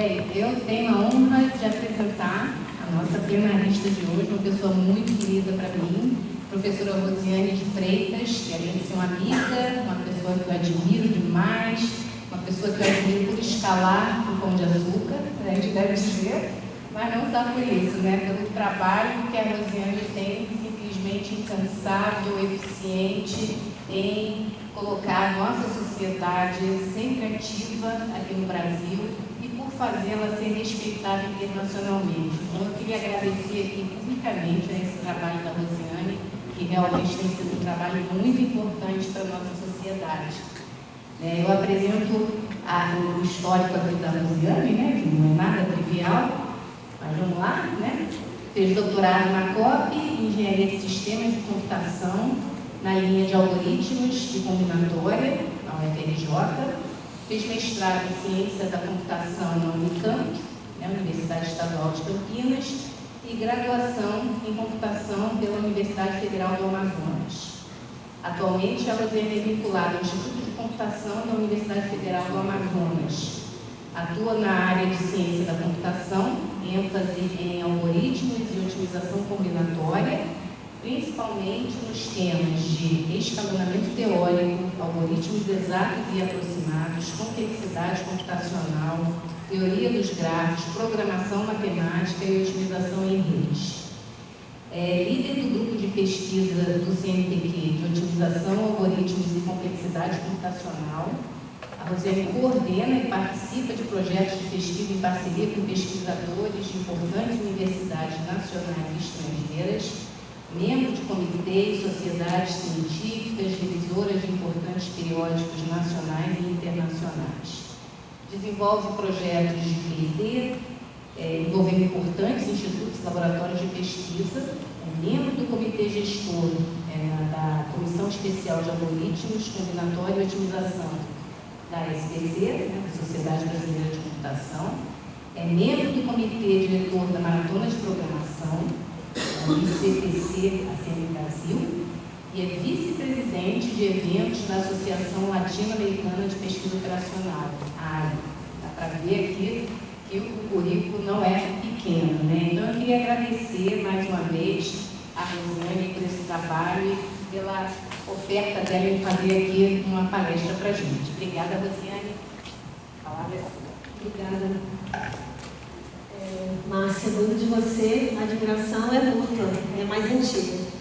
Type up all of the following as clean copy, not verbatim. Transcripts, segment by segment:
Bem, eu tenho a honra de apresentar a nossa plenarista de hoje, uma pessoa muito querida para mim, professora Rosiane de Freitas, que além de ser uma amiga, uma pessoa que eu admiro demais, uma pessoa que eu admiro por escalar o Pão de Açúcar, a gente deve dizer, mas não só por isso, né? Pelo trabalho que a Rosiane tem, simplesmente incansável, eficiente em colocar a nossa sociedade sempre ativa aqui no Brasil e por fazê-la ser respeitada internacionalmente. Então, eu queria agradecer aqui publicamente a esse trabalho da Rosiane, que realmente tem sido um trabalho muito importante para a nossa sociedade. Eu apresento o histórico aqui da Rosiane, né, que não é nada trivial, mas vamos lá, né? Fez doutorado na COP, em Engenharia de Sistemas e Computação, na linha de algoritmos de combinatória, na UFRJ. Fez mestrado em Ciência da Computação na Unicamp, né, Universidade Estadual de Campinas, e graduação em Computação pela Universidade Federal do Amazonas. Atualmente, a Rosiane é vinculada ao Instituto de Computação da Universidade Federal do Amazonas. Atua na área de Ciência da Computação, ênfase em algoritmos e otimização combinatória, principalmente nos temas de escalonamento teórico, algoritmos exatos e aproximados, complexidade computacional, teoria dos grafos, programação matemática e otimização em redes. É líder do grupo de pesquisa do CNPq de otimização, algoritmos e complexidade computacional. A Rosiane coordena e participa de projetos de pesquisa em parceria com pesquisadores de importantes universidades nacionais e estrangeiras, membro de comitês, sociedades científicas, revisoras de importantes periódicos nacionais e internacionais. Desenvolve projetos de P&D, envolvendo importantes institutos e laboratórios de pesquisa, membro do comitê gestor da Comissão Especial de Algoritmos, Combinatória e Otimização da SBC, da Sociedade Brasileira de Computação, membro do comitê diretor da Maratona de Programação, do ICPC, ACM Brasil, e é vice-presidente de eventos da Associação Latino-Americana de Pesquisa Operacional, ALE. Dá para ver aqui que o currículo não é pequeno, né? Então, eu queria agradecer mais uma vez a Rosiane por esse trabalho e pela oferta dela em fazer aqui uma palestra para a gente. Obrigada, Rosiane. A palavra é sua. Obrigada. Márcia, dentro de você, a admiração é mútua, é mais antiga.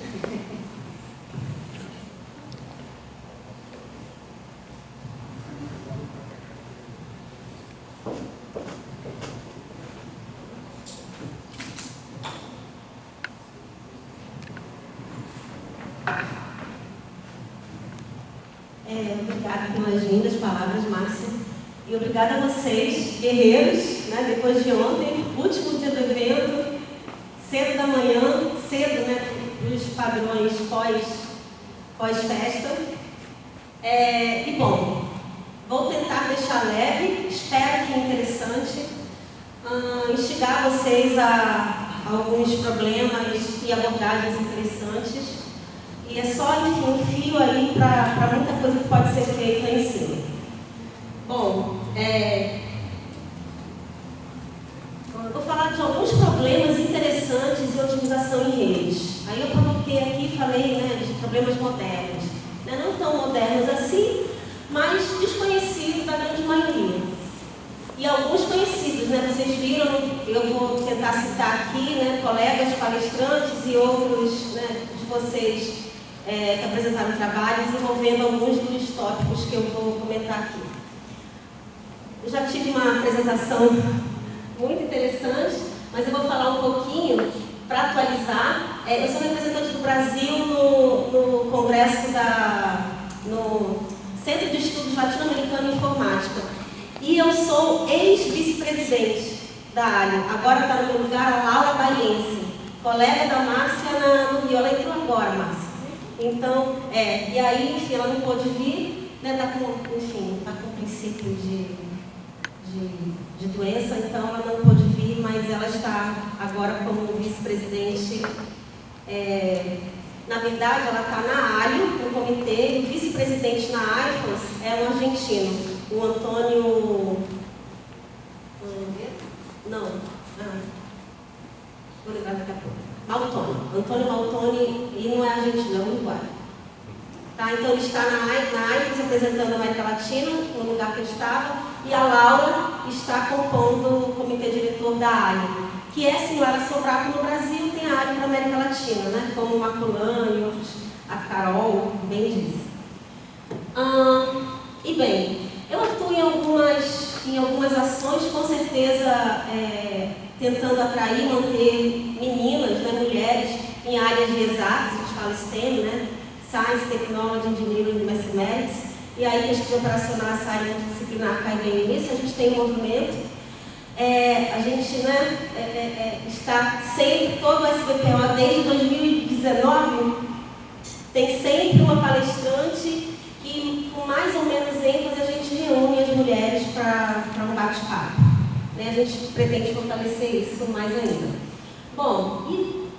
Obrigada pelas lindas palavras, Márcia. E obrigada a vocês, guerreiros, né, depois de ontem, último dia do evento, cedo da manhã, cedo, né, dos padrões pós-festa. E bom, vou tentar deixar leve, espero que interessante, instigar vocês a alguns problemas e abordagens interessantes. E é só, enfim, um fio aí para muita coisa que pode ser feita em cima. Bom, vou falar de alguns problemas interessantes de otimização em redes. Aí eu provoquei aqui e falei, né, de problemas modernos. Né, não tão modernos assim, mas desconhecidos da grande maioria. E alguns conhecidos, né, vocês viram, eu vou tentar citar aqui, né, colegas palestrantes e outros, né, de vocês que apresentaram trabalhos envolvendo alguns dos tópicos que eu vou comentar aqui. Eu já tive uma apresentação muito interessante, mas eu vou falar um pouquinho para atualizar. Eu sou representante do Brasil no Congresso no Centro de Estudos Latino-Americano em Informática. E eu sou ex-vice-presidente da área. Agora está no meu lugar a Laura Baiense, colega da Márcia no Rio. Ela entrou agora, Márcia. Então, e aí, enfim, ela não pôde vir, né, tá com princípio de doença, então ela não pôde vir, mas ela está agora como vice-presidente. Na verdade, ela está na ALIO, no comitê, e o vice-presidente na AIFAS é um argentino, o Antônio... Não. Vou lembrar daqui a pouco. Maltoni. Antônio Maltoni, e não é argentino, é uruguai. Tá? Então ele está na AIFES representando a América Latina, no lugar que eu estava, e a Laura está compondo o comitê diretor da área, que é similar a Sobraco no Brasil, tem a área para a América Latina, né? Como o Maculan e outros, a Carol bem disse. E bem, eu atuo em algumas ações, com certeza tentando atrair e manter meninas, né, mulheres, em áreas de exatas, a gente fala STEM, né? Science, Technology, Engineering e Mathematics, e aí pesquisa operacional, essa área multidisciplinar cai bem nisso. A gente tem um movimento, a gente, né, está sempre, todo o SBPO, desde 2019, tem sempre uma palestrante que, com mais ou menos ênfase, a gente reúne as mulheres para um bate-papo. Né? A gente pretende fortalecer isso mais ainda. Bom, e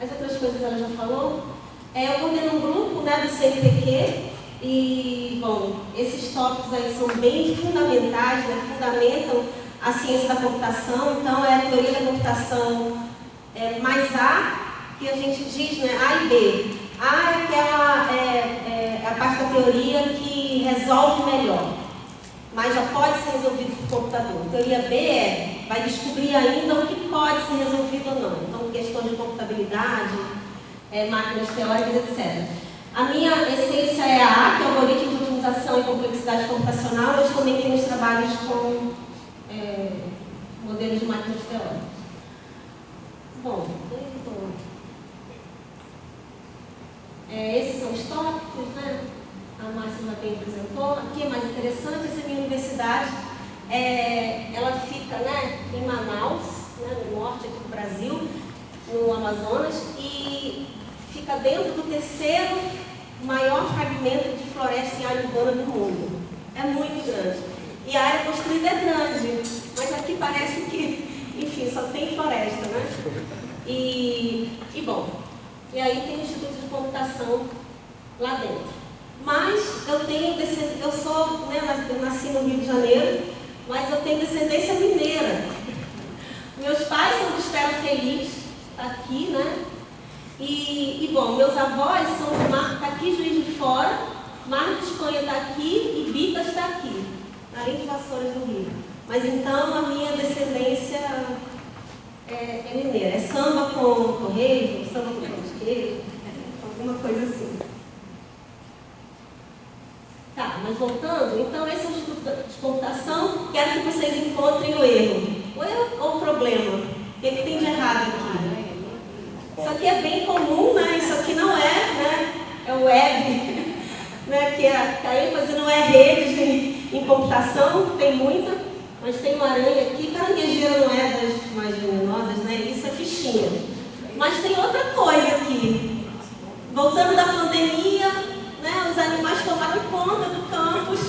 as outras coisas ela já falou. Eu coordeno um grupo, né, do CNPq e, bom, esses tópicos aí são bem fundamentais, né, fundamentam a ciência da computação. Então, é a teoria da computação mais A, que a gente diz, né, A e B. A é aquela, a parte da teoria que resolve melhor, mas já pode ser resolvido por computador. A teoria B vai descobrir ainda o que pode ser resolvido ou não. Então, questão de computabilidade, máquinas teóricas, etc. A minha essência é a A, que é o algoritmo de otimização e complexidade computacional, mas também temos trabalhos com modelos de máquinas teóricas. Bom, esses são os tópicos, né? A Márcia já bem apresentou. Aqui é mais interessante, essa minha universidade, ela fica, né, em Manaus, né, no norte aqui do Brasil, no Amazonas, e fica dentro do terceiro maior fragmento de floresta em área urbana do mundo. É muito grande. E a área construída é grande, mas aqui parece que, enfim, só tem floresta, né? Bom, e aí tem o Instituto de Computação lá dentro. Mas eu sou, né, eu nasci no Rio de Janeiro, mas eu tenho descendência mineira. Meus pais são de Estela Feliz, está aqui, né? Bom, meus avós são de Marcos, Juiz de Fora, Mar de Espanha está aqui e Bicas está aqui, além de Vassouras do Rio. Mas então a minha descendência é mineira. É samba com torresmo, samba com pão de queijo, alguma coisa assim. Tá, mas voltando, então esse é o Instituto de Computação. Quero que vocês encontrem o erro. O erro ou o problema? O que tem de errado aqui? Isso aqui é bem comum, né? Isso aqui não é, né? É o web, né? Que a ênfase não é redes em computação, tem muita, mas tem uma aranha aqui. Caranguejeira não é das mais venenosas, né? Isso é fichinha. Mas tem outra coisa aqui. Voltando da pandemia, né? Os animais tomaram conta do campus.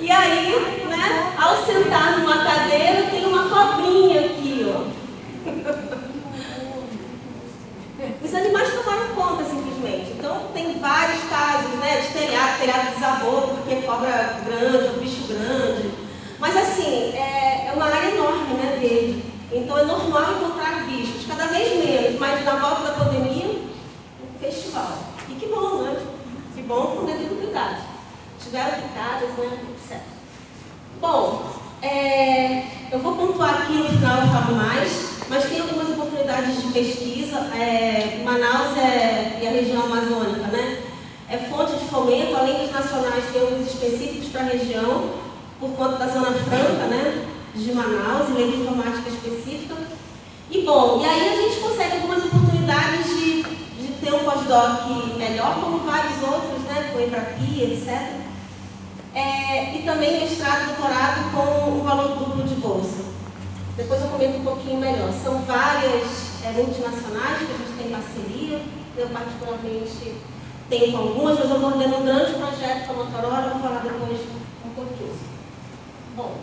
E aí, né? Ao sentar numa cadeira, tem uma cobrinha aqui, ó. Os animais tomaram conta, simplesmente. Então, tem vários casos, né, de telhado desabou porque cobra grande, ou bicho grande. Mas, assim, é uma área enorme, né, verde. Então, é normal encontrar bichos, cada vez menos. Mas, na volta da pandemia, um festival. E que bom, né? Que bom com devido cuidado. Tiveram picadas, né, tudo certo. Bom, eu vou pontuar aqui, no final eu falo mais. Mas tem algumas oportunidades de pesquisa. Manaus e a região amazônica, né? É fonte de fomento, além dos nacionais, tem alguns específicos para a região, por conta da Zona Franca, né? De Manaus, e lei de informática específica. E bom, e aí a gente consegue algumas oportunidades de ter um pós-doc melhor, como vários outros, né? Com Embrapi, etc. E também mestrado, doutorado com um valor duplo de bolsa. Depois eu comento um pouquinho melhor. São várias multinacionais que a gente tem parceria. Eu, particularmente, tenho com algumas, mas eu coordeno um grande projeto com a Motorola. Vou falar depois um pouquinho. Bom,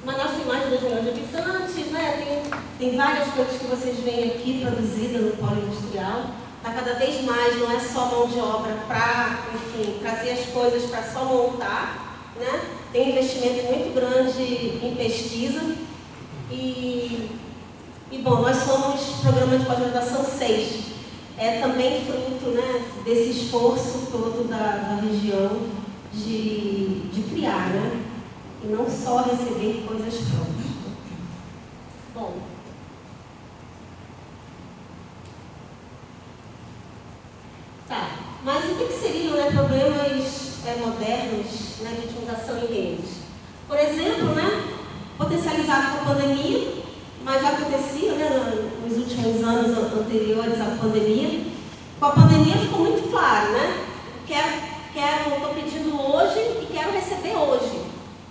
Manaus tem mais de 2 milhões de habitantes, né? Tem várias coisas que vocês veem aqui produzidas no polo industrial. Está cada vez mais, não é só mão de obra para, enfim, trazer as coisas para só montar, né? Tem um investimento muito grande em pesquisa. E bom, nós somos programa de pós-graduação 6. É também fruto, né, desse esforço todo da região de criar, né? E não só receber coisas prontas. Bom. Tá. Mas o que seriam, né, problemas modernos, né, de otimização em redes? Por exemplo, né, potencializado com a pandemia, mas já acontecia, né, nos últimos anos anteriores à pandemia. Com a pandemia ficou muito claro, né? Estou pedindo hoje e quero receber hoje.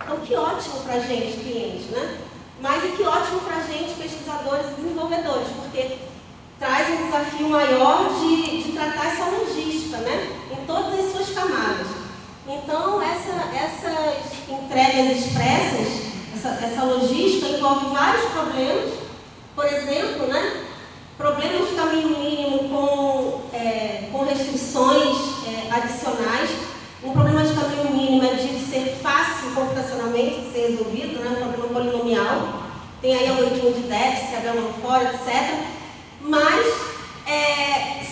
Então, que ótimo para a gente, clientes, né? Mas e que ótimo para a gente, pesquisadores e desenvolvedores, porque traz um desafio maior de tratar essa logística, né? Em todas as suas camadas. Então, essas entregas expressas, essa logística envolve vários problemas. Por exemplo, né? Problemas de caminho mínimo com restrições adicionais. Um problema de caminho mínimo é de ser fácil computacionalmente de ser resolvido, né? Um problema polinomial. Tem aí algoritmo de Debye, Abel fora, etc. Mas,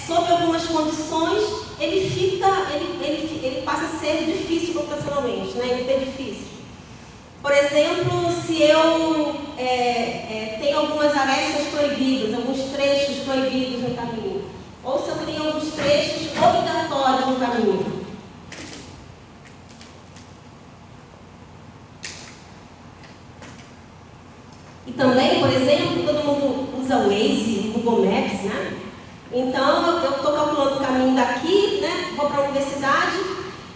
sob algumas condições, ele passa a ser difícil computacionalmente, né? Ele é difícil. Por exemplo, se eu tenho algumas arestas proibidas, alguns trechos proibidos no caminho, ou se eu tenho alguns trechos obrigatórios no caminho. E também, por exemplo, todo mundo usa o Waze, o Google Maps, né? Então, eu estou calculando o caminho daqui, né? Vou para a universidade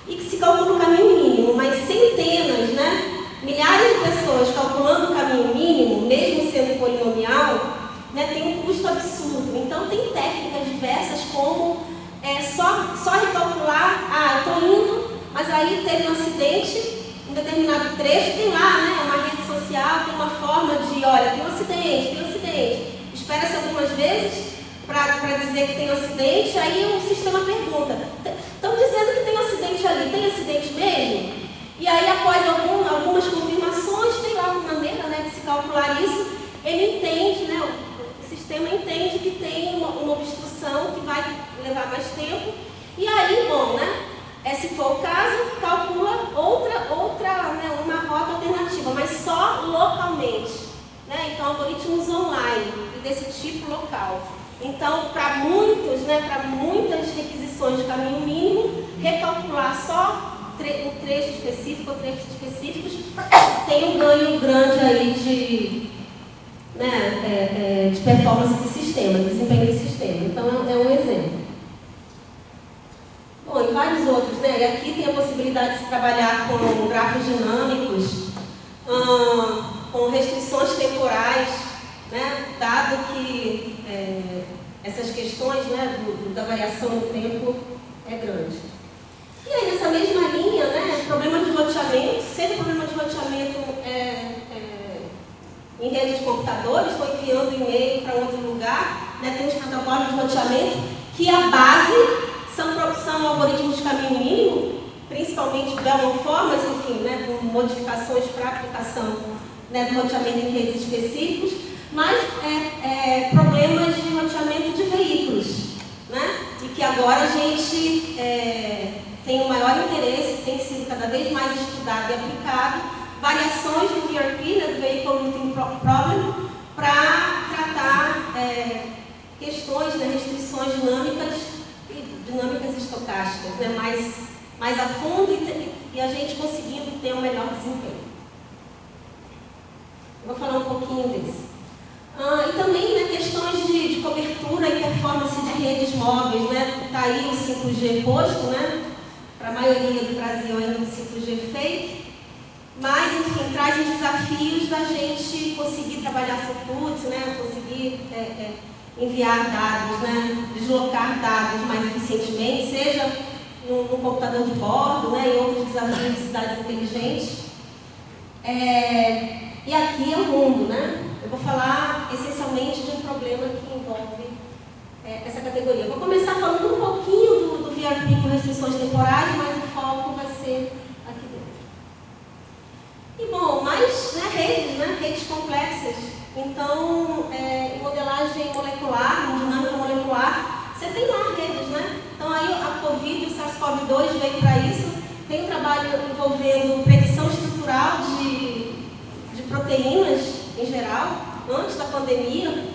e que se calcula o caminho mínimo, mas centenas, né? Milhares de pessoas calculando o caminho mínimo, mesmo sendo polinomial, né, tem um custo absurdo. Então, tem técnicas diversas como só recalcular, eu estou indo, mas aí teve um acidente, em determinado trecho, tem lá, né, uma rede social, tem uma forma de, olha, tem um acidente. Espera-se algumas vezes para dizer que tem um acidente, aí o sistema pergunta, estão dizendo que tem um acidente ali, tem acidente mesmo? E aí, após algumas confirmações, tem lá uma maneira, né, de se calcular isso, ele entende, né, o sistema entende que tem uma obstrução que vai levar mais tempo, e aí, bom, né, se for o caso, calcula outra, né, uma rota alternativa, mas só localmente, né, então algoritmos online, desse tipo local. Então, para muitos, né, para muitas requisições de caminho mínimo, recalcular só um trecho específico ou trechos específicos tem um ganho grande aí de performance do sistema, desempenho do sistema. Então, é um exemplo. Bom, e vários outros, né? E aqui tem a possibilidade de se trabalhar com grafos dinâmicos, com restrições temporais, né? Dado que essas questões, né, da variação do tempo é grande. E aí, nessa mesma linha, né, problema de roteamento, seja problema de roteamento em rede de computadores, estou enviando e-mail para outro lugar, né, tem os protocolos de roteamento, que a base são algoritmos de caminho mínimo, principalmente Bellman-Formas, enfim, né, com modificações para aplicação, né, do roteamento em redes específicos, mas problemas de roteamento de veículos, né, e que agora a gente tem um maior interesse, tem sido cada vez mais estudado e aplicado, variações do VRP, né, do Vehicle Routing Problem, para tratar questões, né, restrições dinâmicas e estocásticas, né, mais a fundo e a gente conseguindo ter um melhor desempenho. Vou falar um pouquinho desse. E também, né, questões de cobertura e performance de redes móveis, né? Está aí o 5G posto, né? Para a maioria do Brasil ainda o 5G feito, mas, enfim, traz os desafios da gente conseguir trabalhar throughput, né? Conseguir enviar dados, né? Deslocar dados mais eficientemente, seja no computador de bordo, né? Em outros desafios de cidades inteligentes. E aqui é o mundo, né? Eu vou falar essencialmente de um problema que envolve essa categoria. Vou começar falando um pouquinho do VRP com restrições temporais, mas o foco vai ser aqui dentro. E bom, mais redes complexas Então, em modelagem molecular, em dinâmica molecular, você tem lá redes, né? Então, aí a COVID, o SARS-CoV-2 veio para isso. Tem um trabalho envolvendo predição estrutural de proteínas em geral, antes da pandemia.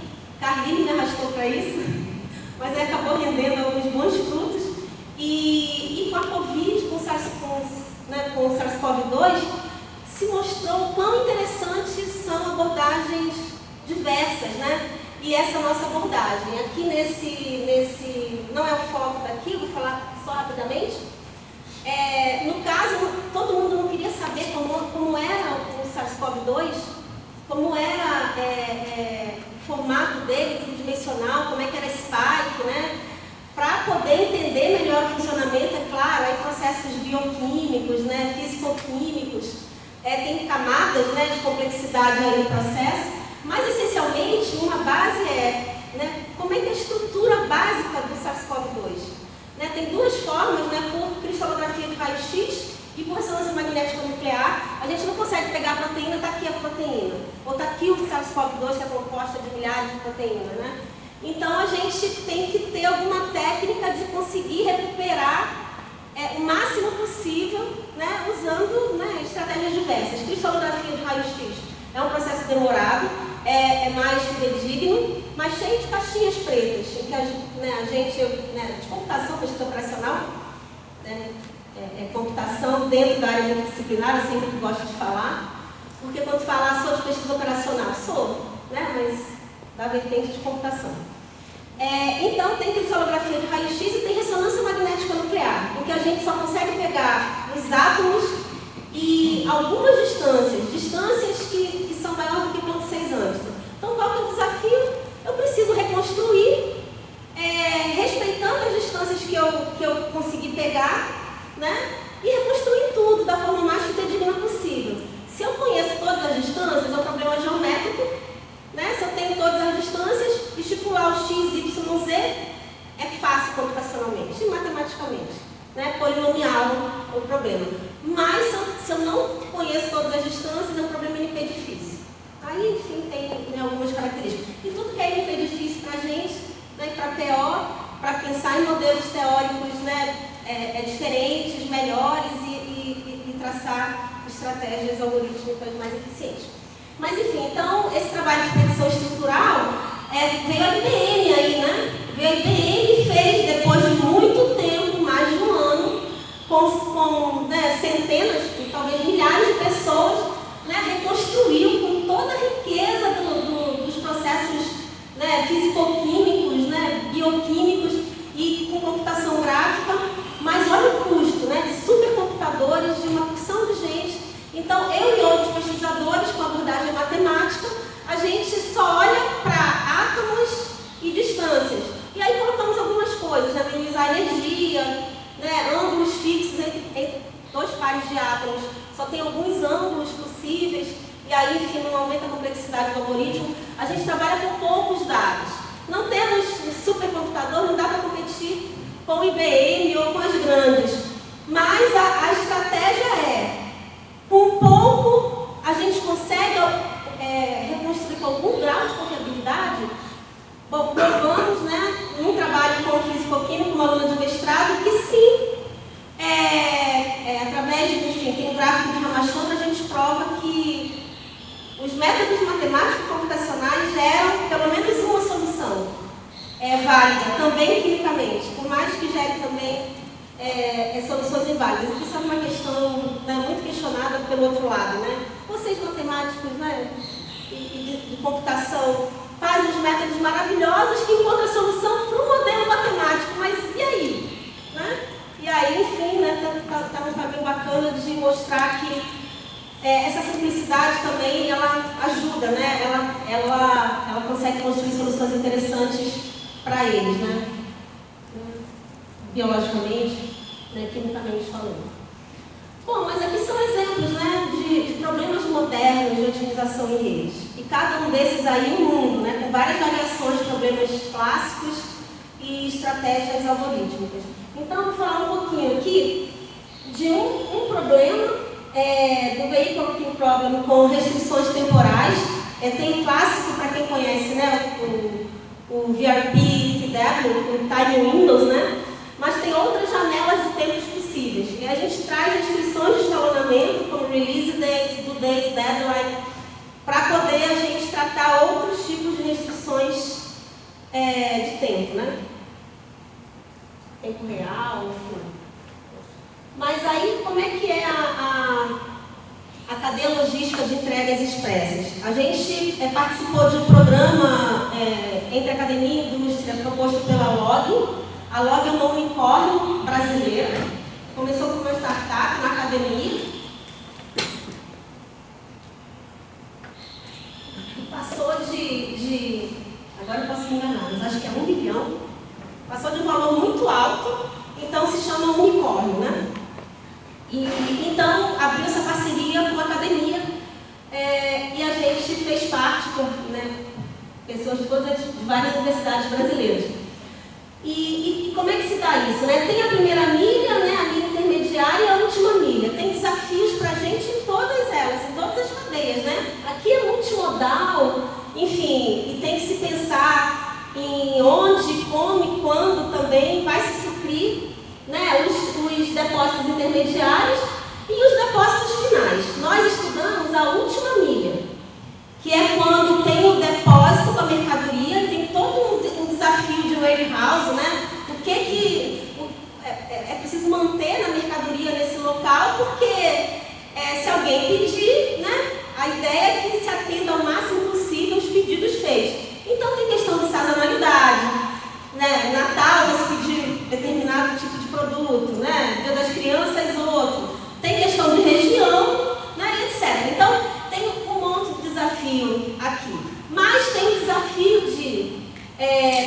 Carlinhos me arrastou para isso, mas aí acabou rendendo alguns bons frutos. E com a COVID, com o SARS-CoV-2, se mostrou o quão interessantes são abordagens diversas, né? E essa nossa abordagem. Aqui nesse não é o foco daqui, vou falar só rapidamente. No caso, todo mundo não queria saber como era o SARS-CoV-2, como era o formato dele, tridimensional, como é que era spike, né? Para poder entender melhor o funcionamento, é claro, aí processos bioquímicos, né, fisicoquímicos, tem camadas, né, de complexidade aí no processo, mas essencialmente uma base né, como é que é a estrutura básica do SARS-CoV-2. Né, tem duas formas, né, por cristalografia de raio-x e por ressonância magnética nuclear. A gente não consegue pegar a proteína, está aqui a proteína, ou está aqui o SARS-CoV-2, que é composta de milhares de proteínas, né? Então, a gente tem que ter alguma técnica de conseguir recuperar o máximo possível, né, usando, né, estratégias diversas. Cristalografia de raio-x é um processo demorado, é mais fidedigno, mas cheio de caixinhas pretas, em que a gente, de computação, pesquisa operacional, né, computação dentro da área multidisciplinar, eu sempre gosto de falar, porque quando falar sou de pesquisa operacional, sou, né, mas da vertente de computação. Então, tem cristalografia de raio-x e tem ressonância magnética nuclear, em que a gente só consegue pegar os átomos e algumas distâncias que são maiores do que 0,6 angstroms. Então, qual que é o desafio? Eu preciso reconstruir, respeitando as distâncias que eu consegui pegar, né, e reconstruir tudo da forma mais fidedigna possível. Se eu conheço todas as distâncias, é um problema geométrico, né? Se eu tenho todas as distâncias, estipular o x, y, z é fácil computacionalmente e matematicamente, né? Polinomial é o problema. Mas se eu não conheço todas as distâncias, é um problema NP difícil. Aí, enfim, tem algumas características. E tudo que é NP difícil para a gente, né, para PO, para pensar em modelos teóricos, né, diferentes, melhores e traçar estratégias algorítmicas mais eficientes. Mas, enfim, então, esse trabalho de predição estrutural veio a IBM aí, né? Veio a IBM e fez, depois de muito tempo, mais de um ano, com centenas, talvez milhares de pessoas, né, reconstruiu com toda a riqueza dos processos, né, fisicoquímicos, né, bioquímicos e com computação gráfica, mas olha o custo, né, de supercomputadores, de uma porção de gente. Então, eu e outros pesquisadores com abordagem matemática, a gente só olha para átomos e distâncias. E aí colocamos algumas coisas, né, minimizar a energia, né, ângulos fixos entre dois pares de átomos, só tem alguns ângulos possíveis, e aí, enfim, não aumenta a complexidade do algoritmo. A gente trabalha com poucos dados. Não temos um supercomputador, não dá para competir com o IBM ou com as grandes. Mas a estratégia com pouco, a gente consegue reconstruir com algum grau de confiabilidade. Bom, provamos, né, num trabalho com o fisicoquímico, uma aluna de mestrado, que sim, através de, enfim, tem um gráfico de Ramachanda, a gente prova que os métodos matemáticos computacionais geram pelo menos uma solução válida, também quimicamente, por mais que gere também soluções inválidas. Isso é uma questão, né, muito questionada pelo outro lado, né? Vocês matemáticos, né, de computação fazem os métodos maravilhosos que encontram a solução para um modelo matemático, mas e aí? Né? E aí, enfim, né, tá um caminho bacana de mostrar que essa simplicidade também ela ajuda, né? Ela consegue construir soluções interessantes para eles, né? Biologicamente, né, quimicamente falando. Bom, mas aqui são exemplos, né, de problemas modernos de otimização em redes. E cada um desses aí um mundo, né, com várias variações de problemas clássicos e estratégias algorítmicas. Então, vou falar um pouquinho aqui de um problema do Vehicle Problem com restrições temporais. Tem um clássico conhece, né, o VRP TW, o Time Windows, né? Mas tem outras janelas de tempos possíveis. E a gente traz restrições de escalonamento, como release date, due date, deadline, para poder a gente tratar outros tipos de restrições de tempo, né? Tempo real, enfim. Mas aí, como é que é a cadeia logística de entregas expressas? A gente participou de um programa entre academia e indústria proposto pela LOG. A LOG é uma unicórnio brasileira. Começou como uma startup na academia. E passou agora eu posso me enganar, mas acho que é 1 bilhão. Passou de um valor muito alto, então se chama unicórnio, né? E então abriu essa parceria com a academia e a gente fez parte com pessoas de várias universidades brasileiras. E como é que se dá isso, né? Tem a primeira milha, né, a milha intermediária e a última milha. Tem desafios para a gente em todas elas, em todas as cadeias, né? Aqui é multimodal, enfim, e tem que se pensar em onde, como e quando também vai se suprir, né, os depósitos intermediários e os depósitos finais. Nós estudamos a última milha, que é quando tem o depósito com a mercadoria, tem todo um desafio de warehouse, né? O que é preciso manter na mercadoria nesse local, porque se alguém pedir, né, a ideia é que se atenda ao máximo possível os pedidos feitos. Então tem questão de sazonalidade, né? Natal vai se pedir determinado tipo de produto, né? Dia das Crianças outro. Tem questão de região, né, etc. Então tem um monte de desafio aqui. Mas tem o desafio de,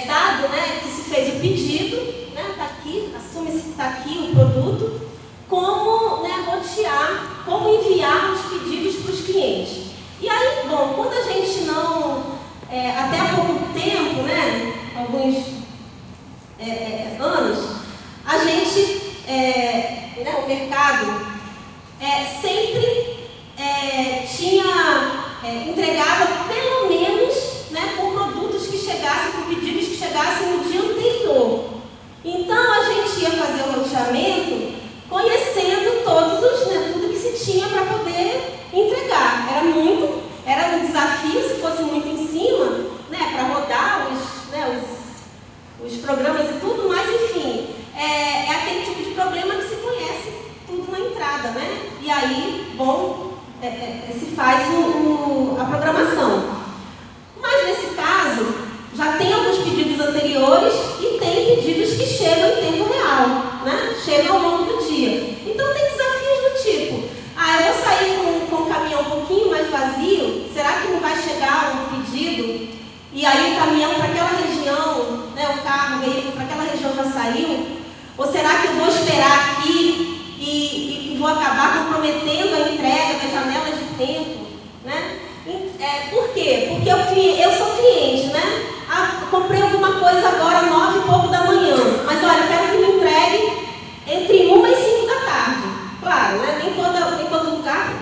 dado, né, que se fez o pedido, né, está aqui, assume-se que está aqui o produto, como, né, rotear, como enviar os pedidos para os clientes. E aí, bom, quando a gente não, até há pouco tempo, né, alguns anos, a gente, né, o mercado sempre entregava pelo menos, né, com produtos que chegassem, com pedidos que chegassem no dia anterior. Então a gente ia fazer o roteamento conhecendo tudo que se tinha para poder entregar. Era um desafio, se fosse muito em cima, né, para rodar os programas e tudo, mas enfim, é aquele tipo de problema que se conhece tudo na entrada, né? E aí, bom, se faz a programação. Mas nesse caso, já tem alguns pedidos anteriores e tem pedidos que chegam em tempo real, né? Chegam ao longo do dia. Então tem desafios do tipo, eu vou sair com o caminhão um pouquinho mais vazio, será que não vai chegar um pedido? E aí o caminhão para aquela região, né, o carro, o veículo para aquela região já saiu? Ou será que eu vou esperar aqui e vou acabar comprometendo a entrega das janelas de tempo, né? Por quê? Porque eu sou cliente, né? Comprei alguma coisa agora, 9 e pouco da manhã, mas olha, eu quero que me entregue entre 1 e 5 da tarde. Claro, né? Nem todo lugar,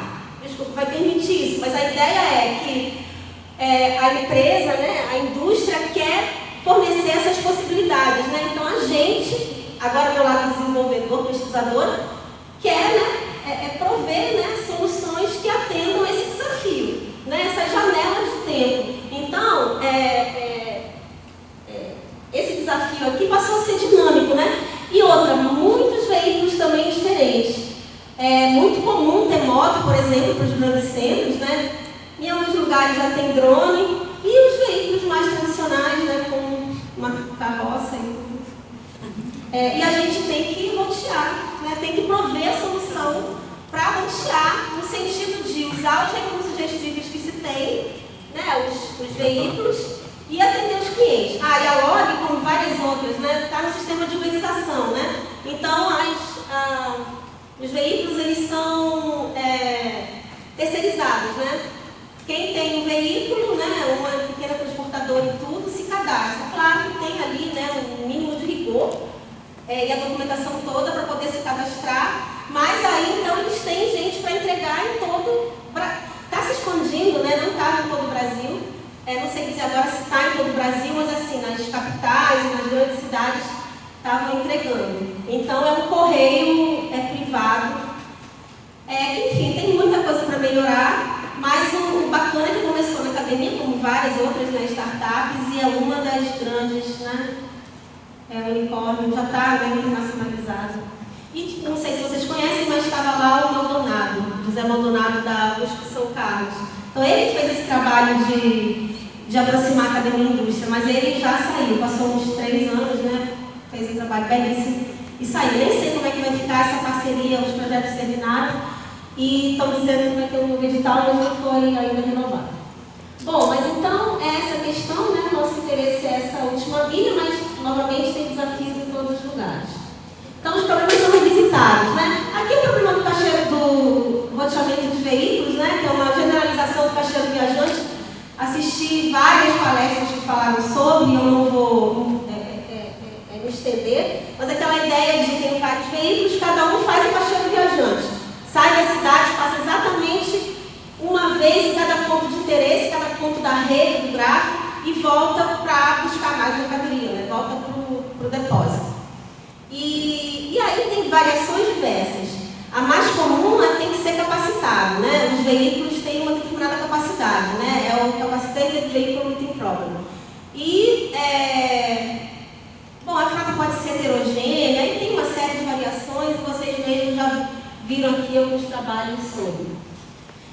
desculpa, vai permitir isso, mas a ideia é que a empresa, né, a indústria quer fornecer essas possibilidades, né? Então a gente, agora do lado desenvolvedor, pesquisadora, quer, né, prover, né, soluções que atendam esse desafio, né, essas janelas de tempo. Então, esse desafio aqui passou a ser dinâmico, né? E outra, muitos veículos também diferentes. É muito comum ter moto, por exemplo, para os grandes centros, né? Em alguns lugares já tem drone, e os veículos mais tradicionais, né, com uma carroça e tudo. E a gente tem que rotear, né, tem que prover a solução para rotear, no sentido de usar os recursos gestíveis que se tem, né, os veículos, e atender os clientes. E a LOG, como várias outras, né, está no sistema de uberização, né? Então, os veículos, eles são terceirizados, né? Quem tem um veículo, né, uma pequena transportadora e tudo, se cadastra. Claro que tem ali, né, um mínimo de rigor e a documentação toda para poder se cadastrar, mas aí, então, eles têm gente para entregar em todo... Está se expandindo, né, não está em todo o Brasil. Não sei dizer dizer agora se está em todo o Brasil, mas assim, nas capitais e nas grandes cidades estavam entregando. Então é um correio privado. Enfim, tem muita coisa para melhorar, mas o bacana é que começou na academia, como várias outras, né, startups, e é uma das grandes, né? O unicórnio já está, né, internacionalizado. E não sei se vocês conhecem, mas estava lá o Maldonado, José Maldonado da USP São Carlos. Então ele que fez esse trabalho de aproximar a academia e a indústria, mas ele já saiu, passou uns 3 anos, né? Fez um trabalho belíssimo e saiu. Nem sei como é que vai ficar essa parceria, os projetos terminaram e estão dizendo que vai ter um novo edital, mas não foi ainda renovado. Bom, mas então é essa questão, né? Nosso interesse é essa última milha, mas novamente tem desafios em todos os lugares. Então os problemas são revisitados, né? Aqui o problema do caixeiro do roteamento de veículos, né? Que é uma generalização do caixeiro viajante. Assisti várias palestras que falaram sobre, eu não vou me estender, mas aquela ideia de ter vários veículos, cada um faz o caixeiro viajante. Sai da cidade, passa exatamente uma vez em cada ponto de interesse, cada ponto da rede, do gráfico, e volta para buscar mais mercadoria, né? Volta para o depósito. E aí tem variações diversas. A mais comum tem que ser capacitado, né? Os veículos têm uma determinada capacidade, né? É o Capacitated Vehicle Lifting Problem. E, bom, a frota pode ser heterogênea, e tem uma série de variações, e vocês mesmos já viram aqui alguns trabalhos sobre.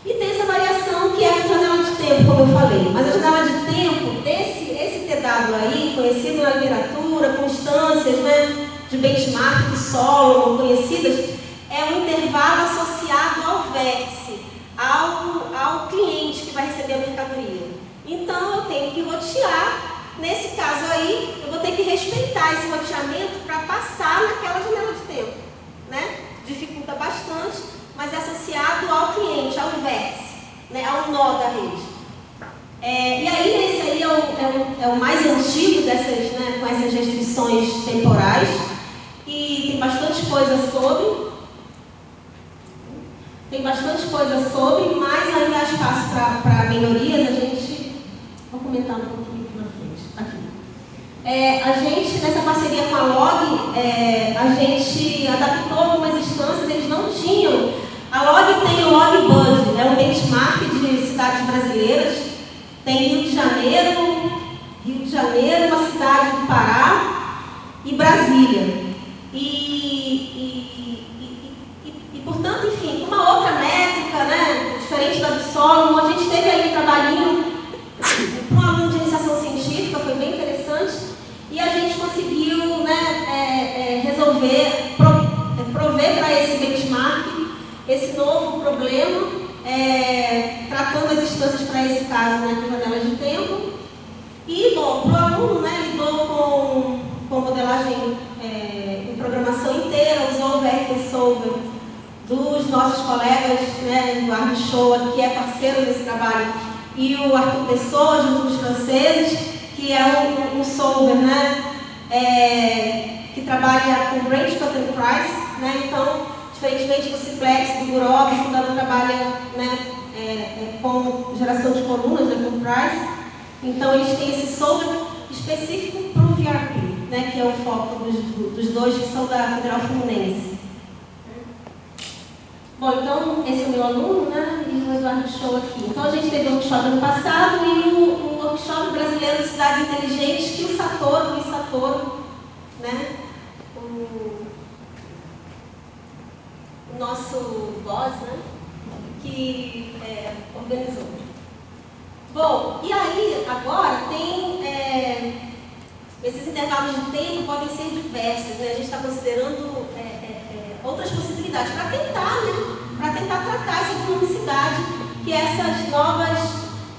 E tem essa variação que é a janela de tempo, como eu falei. Mas a janela de tempo, esse TW aí, conhecido na literatura, com instâncias, né, de benchmark de Solomon, conhecidas, é um intervalo associado ao vértice, ao cliente que vai receber a mercadoria. Então, eu tenho que rotear. Nesse caso aí, eu vou ter que respeitar esse roteamento para passar naquela janela de tempo, né? Dificulta bastante, mas é associado ao cliente, ao vértice, né? Ao nó da rede. E aí, esse aí é o mais antigo dessas, né, com essas restrições temporais. E tem bastante coisa sobre. Mas ainda há espaço para melhorias. A gente... Vou comentar um pouquinho aqui na frente. Aqui. A gente, nessa parceria com a Log, a gente adaptou algumas instâncias, eles não tinham. A Log tem o Log Bud, é um benchmark de cidades brasileiras. Tem Rio de Janeiro, uma cidade do Pará e Brasília. Portanto, enfim, uma outra métrica, né, diferente da do Solomon, a gente teve aí um trabalhinho para um aluno de iniciação científica, foi bem interessante, e a gente conseguiu, né, prover para esse benchmark esse novo problema, tratando as instâncias para esse caso, né, com janelas de tempo. E, bom, para o aluno, né, lidou com modelagem em programação inteira, usou o VRT Solver dos nossos colegas, né, do Arthur Shoa, que é parceiro desse trabalho, e o Arthur Pessoa, junto com os franceses, que é um solver, né, que trabalha com Range Cut and Price, né, então, diferentemente do Simplex, do Gurob, que não trabalha, né, com geração de colunas, né, com Price. Então, eles têm esse solver específico para o VRP, né, que é o foco dos dois que são da Federal Fluminense. Bom, então, esse é o meu aluno, né, e o Eduardo Show aqui. Então, a gente teve o workshop ano passado e o workshop brasileiro de cidades inteligentes, que o Satoru, né, o nosso boss, né, que organizou. Bom, e aí, agora, tem... esses intervalos de tempo podem ser diversos, né? A gente está considerando outras possibilidades para tentar, né? Para tentar tratar essa dinamicidade que essas novas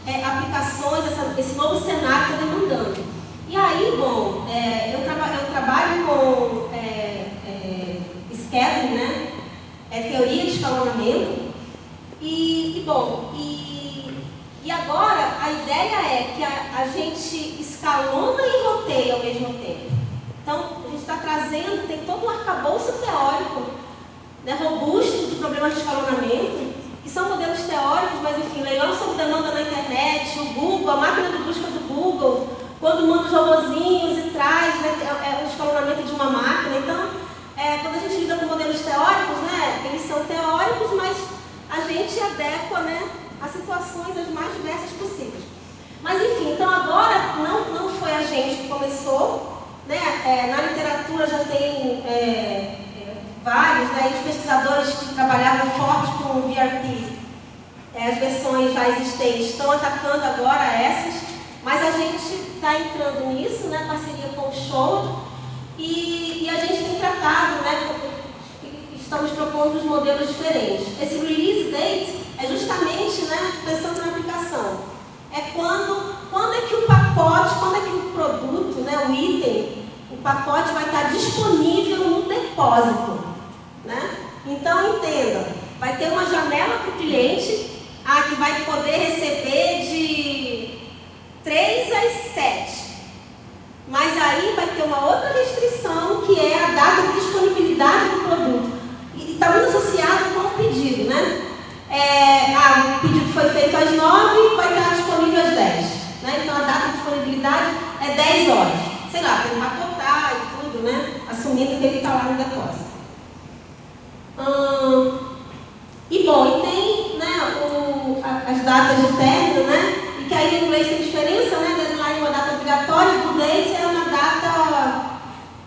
aplicações, esse novo cenário está demandando. E aí, bom, eu trabalho com scheduling, né? Teoria de escalonamento. E agora a ideia é que a gente escalona e roteia ao mesmo tempo. Então, a gente está trazendo, tem todo um arcabouço teórico, né, robusto de problemas de escalonamento, que são modelos teóricos, mas enfim, leilão sob demanda na internet, o Google, a máquina de busca do Google, manda os robozinhos e traz, né, o escalonamento de uma máquina. Então, quando a gente lida com modelos teóricos, né, eles são teóricos, mas a gente adequa, né, a situações as mais diversas possíveis. Mas, enfim, então agora não foi a gente que começou, né, na literatura já tem vários, né, os pesquisadores que trabalhavam forte com o VRP, as versões já existentes estão atacando agora essas, mas a gente está entrando nisso, né, parceria com o Show, e a gente tem tratado, né, estamos propondo os modelos diferentes. Esse release date é justamente, né, pensando na aplicação. É quando é que o pacote, quando é que o produto, né, o item, o pacote vai estar disponível no depósito, né? Então, entenda, vai ter uma janela para o cliente, que vai poder receber de 3 às 7. Mas aí vai ter uma outra restrição, que é a data de disponibilidade do produto. E está muito associado com o pedido, né? O pedido foi feito às 9, vai estar disponível às 10. Né? Então a data de disponibilidade é 10 horas. Sei lá, para empacotar e tudo, né? Assumindo que ele está lá no depósito. E tem, né, as datas de término, né? E que aí em inglês tem diferença, né? Deadline é uma data obrigatória, due date é uma data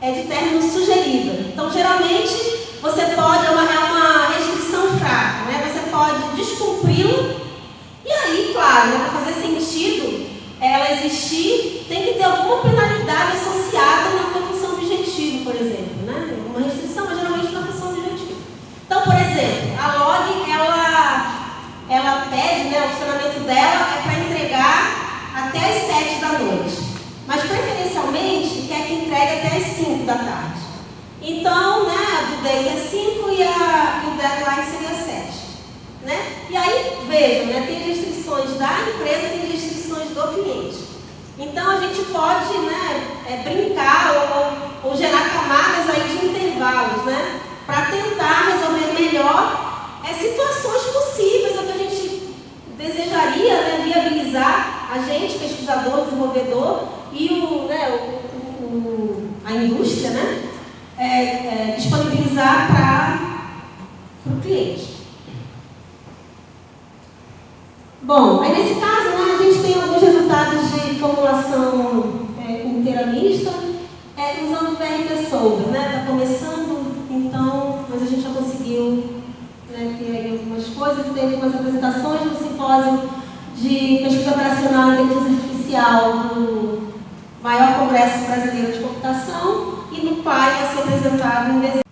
de término sugerida. Então, geralmente, você pode, é uma restrição fraca, né? Você pode descumpri-lo, e aí, claro, né, para fazer sentido ela existir, tem que ter alguma penalidade associada na função objetivo, por exemplo, né? Uma restrição, mas geralmente na função objetivo. Então, por exemplo, a log, ela pede, né, o funcionamento dela é para entregar até as 7 da noite, mas preferencialmente quer que entregue até as 5 da tarde. Então, né, a due date é 5 e o deadline seria 7. Né? E aí, vejam, né, tem restrições da empresa, tem restrições do cliente. Então, a gente pode, né, brincar ou gerar camadas aí de intervalos, né, para tentar resolver melhor situações possíveis, o que a gente desejaria, né, viabilizar a gente, pesquisador, desenvolvedor e a indústria, né, disponibilizar para o cliente. Bom, aí nesse caso, né, a gente tem alguns resultados de formulação inteira mista, usando o VRP Solver, né? Está começando, então, mas a gente já conseguiu, né, ter aí algumas coisas, teve algumas apresentações no simpósio de pesquisa operacional em inteligência artificial do maior congresso brasileiro de computação, e no PAI vai ser apresentado em dezembro.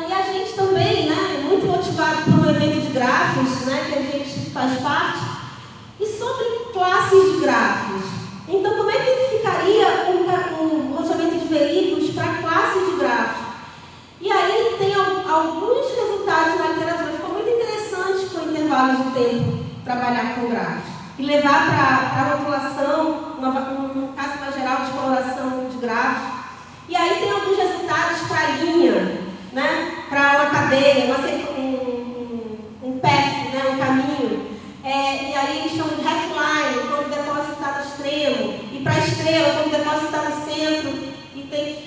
E a gente também, né, muito motivado por um evento de grafos, né, que a gente faz parte, e sobre classes de grafos. Então, como é que ficaria o roteamento de veículos para classes de grafos? E aí tem alguns resultados na literatura. Ficou muito interessante com intervalos de tempo trabalhar com grafos e levar para a rotulação, um caso mais geral de coloração de grafos. E aí tem alguns resultados para linha, né, para uma cadeia, um path, né, um caminho. E aí eles chamam de half-line, quando o depósito está no extremo, e para a estrela, quando o depósito está no centro.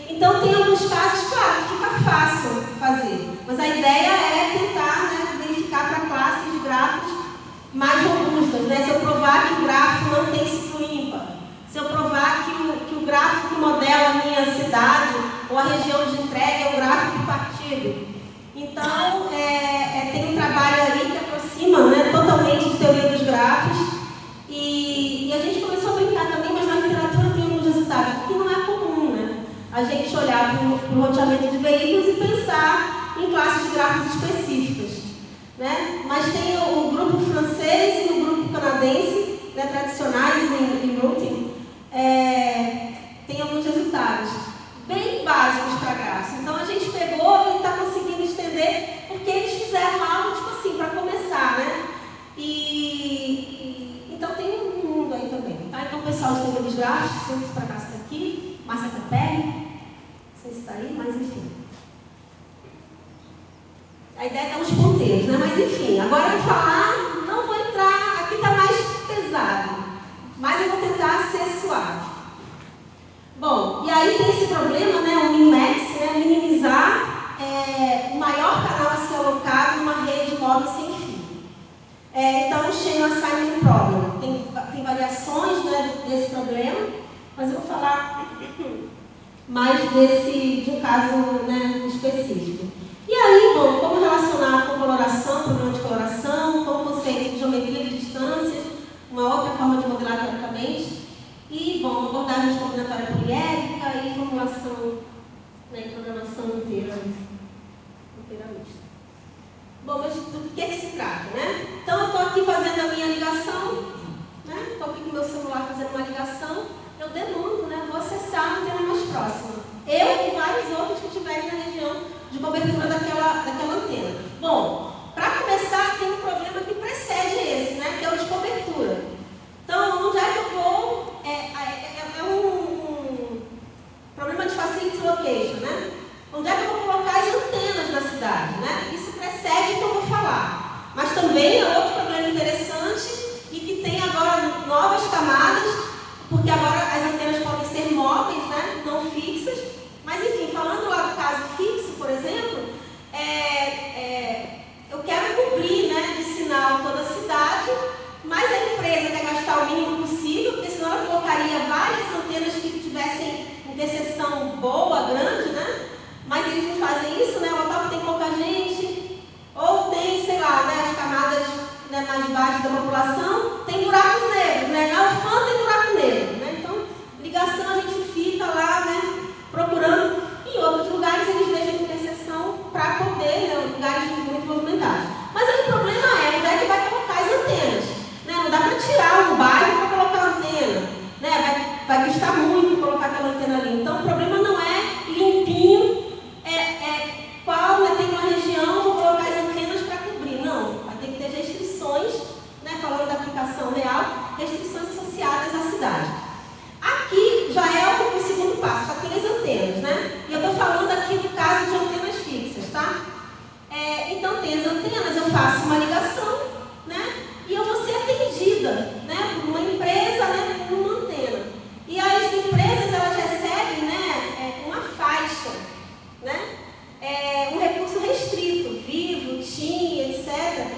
Então tem alguns casos, claro, que fica fácil fazer, mas a ideia é tentar, né, verificar para classes de grafos mais robustas. Né? Se eu provar que o grafo não tem ciclo ímpar, se eu provar que o gráfico que modela a minha cidade ou a região de entrega é um gráfico de partido. Então, tem um trabalho ali que aproxima, né, totalmente de teoria dos grafos. E a gente começou a brincar também, mas na literatura tem alguns resultados, que não é comum, né? A gente olhar para o roteamento de veículos e pensar em classes de grafos específicas. Né? Mas tem o grupo francês e o grupo canadense, né, tradicionais em routing, tem alguns resultados bem básicos para grafos. Então a gente pegou e está conseguindo estender, porque eles fizeram algo tipo assim, para começar, né? Então tem um mundo aí também. Tá? Então o pessoal de teoria dos grafos, Santos para cá está aqui, Márcia Capelli, não sei se está aí, mas enfim. A ideia é dar uns ponteiros, né? Mas enfim, agora eu vou falar, não vou entrar, aqui está mais pesado, mas eu vou tentar problema, né, o min-max, né, minimizar o maior canal a ser alocado numa rede móvel sem fio. Então, o Chain Assignment Problem. Tem variações, né, desse problema, mas eu vou falar mais de um caso, né, específico. E aí, bom, como relacionar com coloração, problema de coloração, com o conceito de geometria de distâncias, uma outra forma de modelar teoricamente, e, bom, abordagem de combinatória poliédrica e formulação, né, e programação inteira mista. Bom, mas do que se trata, né? Então, eu estou aqui fazendo a minha ligação, né? Estou aqui com o meu celular fazendo uma ligação, eu demando, né? Vou acessar a antena mais próxima. Eu e vários outros que estiverem na região de cobertura daquela antena. Bom, para começar, tem um problema que precede esse, né? Que é o de cobertura. Então, onde é que eu vou? É um problema de facility location, né? Onde é que eu vou colocar as antenas na cidade, né? Isso precede o que eu vou falar. Mas também é outro problema interessante e que tem agora novas camadas, porque agora as antenas podem ser móveis, né? Não fixas. Mas, enfim, falando lá do caso fixo, por exemplo, eu quero cobrir, né, de sinal toda a cidade, mas a empresa quer gastar o mínimo possível, porque senão ela colocaria várias antenas que tivessem interseção boa, grande, né? Mas eles não fazem isso, né? O local tem pouca gente, ou tem, sei lá, né, as camadas, né, mais baixas da população, tem buracos negros, né? Na UFAM tem buraco negro, né? Então, ligação a gente fica lá, né, procurando. Em outros lugares eles deixam interseção para poder, né, lugares muito movimentados. Mas aí o problema é onde é que vai colocar as antenas, né? Não dá para tirar um bairro para colocar a antena, né? Vai custar muito colocar aquela antena ali. Então, o problema não é limpinho, qual, né, tem uma região, vou colocar as antenas para cobrir. Não, vai ter que ter restrições, né, falando da aplicação real, restrições associadas à cidade. Aqui já é o segundo passo, já tem as antenas, né? E eu estou falando aqui do caso de antenas fixas, tá? Então tem as antenas, eu faço uma ligação, né? E eu vou ser atendida, né, por uma empresa, né, numa antena. E as empresas, elas recebem, né, uma faixa, né? Um recurso restrito, vivo, TIM, etc.